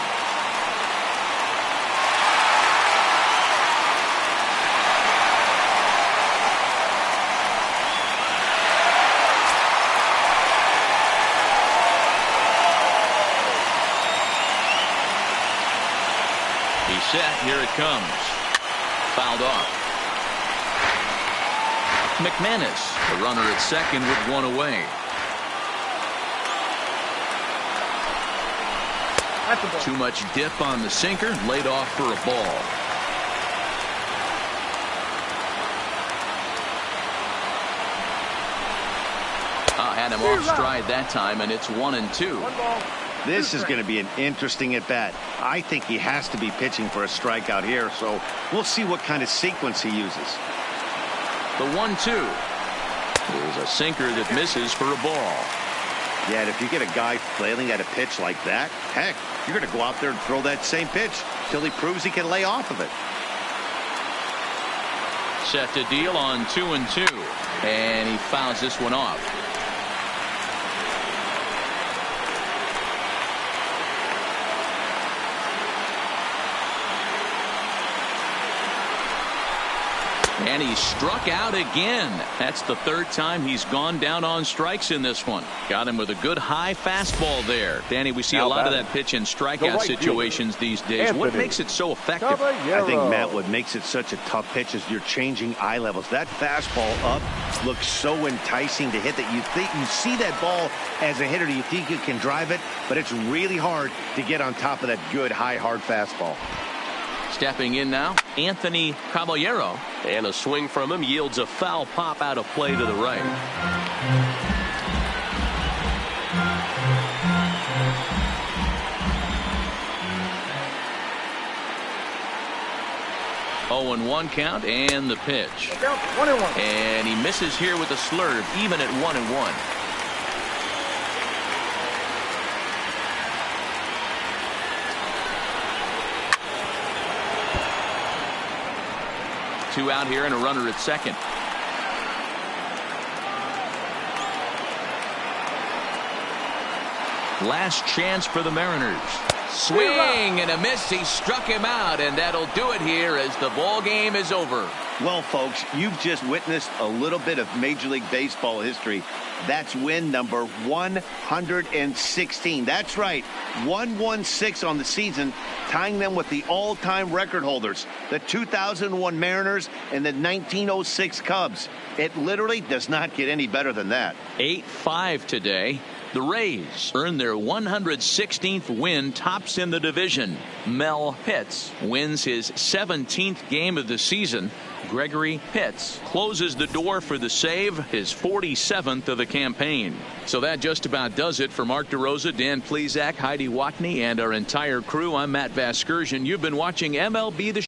He's set. Here it comes. Fouled off. McManus, the runner at second with 1 away. Too much dip on the sinker, laid off for a ball. Had him off stride that time, and it's 1-2. This is going to be an interesting at bat. I think he has to be pitching for a strikeout here, so we'll see what kind of sequence he uses. The 1-2 is a sinker that misses for a ball. Yeah, and if you get a guy flailing at a pitch like that, heck, you're going to go out there and throw that same pitch till he proves he can lay off of it. Set to deal on 2-2, and he fouls this one off. And he struck out again. That's the third time he's gone down on strikes in this one. Got him with a good high fastball there. Danny, we see a lot of that pitch in strikeout situations these days. What makes it so effective? I think, Matt, what makes it such a tough pitch is you're changing eye levels. That fastball up looks so enticing to hit that you think you see that ball as a hitter. You think you can drive it, but it's really hard to get on top of that good high hard fastball. Stepping in now, Anthony Caballero. And a swing from him yields a foul pop out of play to the right. Oh, and 1 count, and the pitch. Count 1-1. And he misses here with a slurve, even at 1-1. Two out here and a runner at second. Last chance for the Mariners. Swing and a miss. He struck him out, and that'll do it here as the ball game is over. Well, folks, you've just witnessed a little bit of Major League Baseball history. That's win number 116. That's right, 116 on the season, tying them with the all-time record holders, the 2001 Mariners and the 1906 Cubs. It literally does not get any better than that. 8-5 today. The Rays earn their 116th win, tops in the division. Mel Pitts wins his 17th game of the season. Gregory Pitts closes the door for the save, his 47th of the campaign. So that just about does it for Mark DeRosa, Dan Plesac, Heidi Watney, and our entire crew. I'm Matt Vasgersian. You've been watching MLB The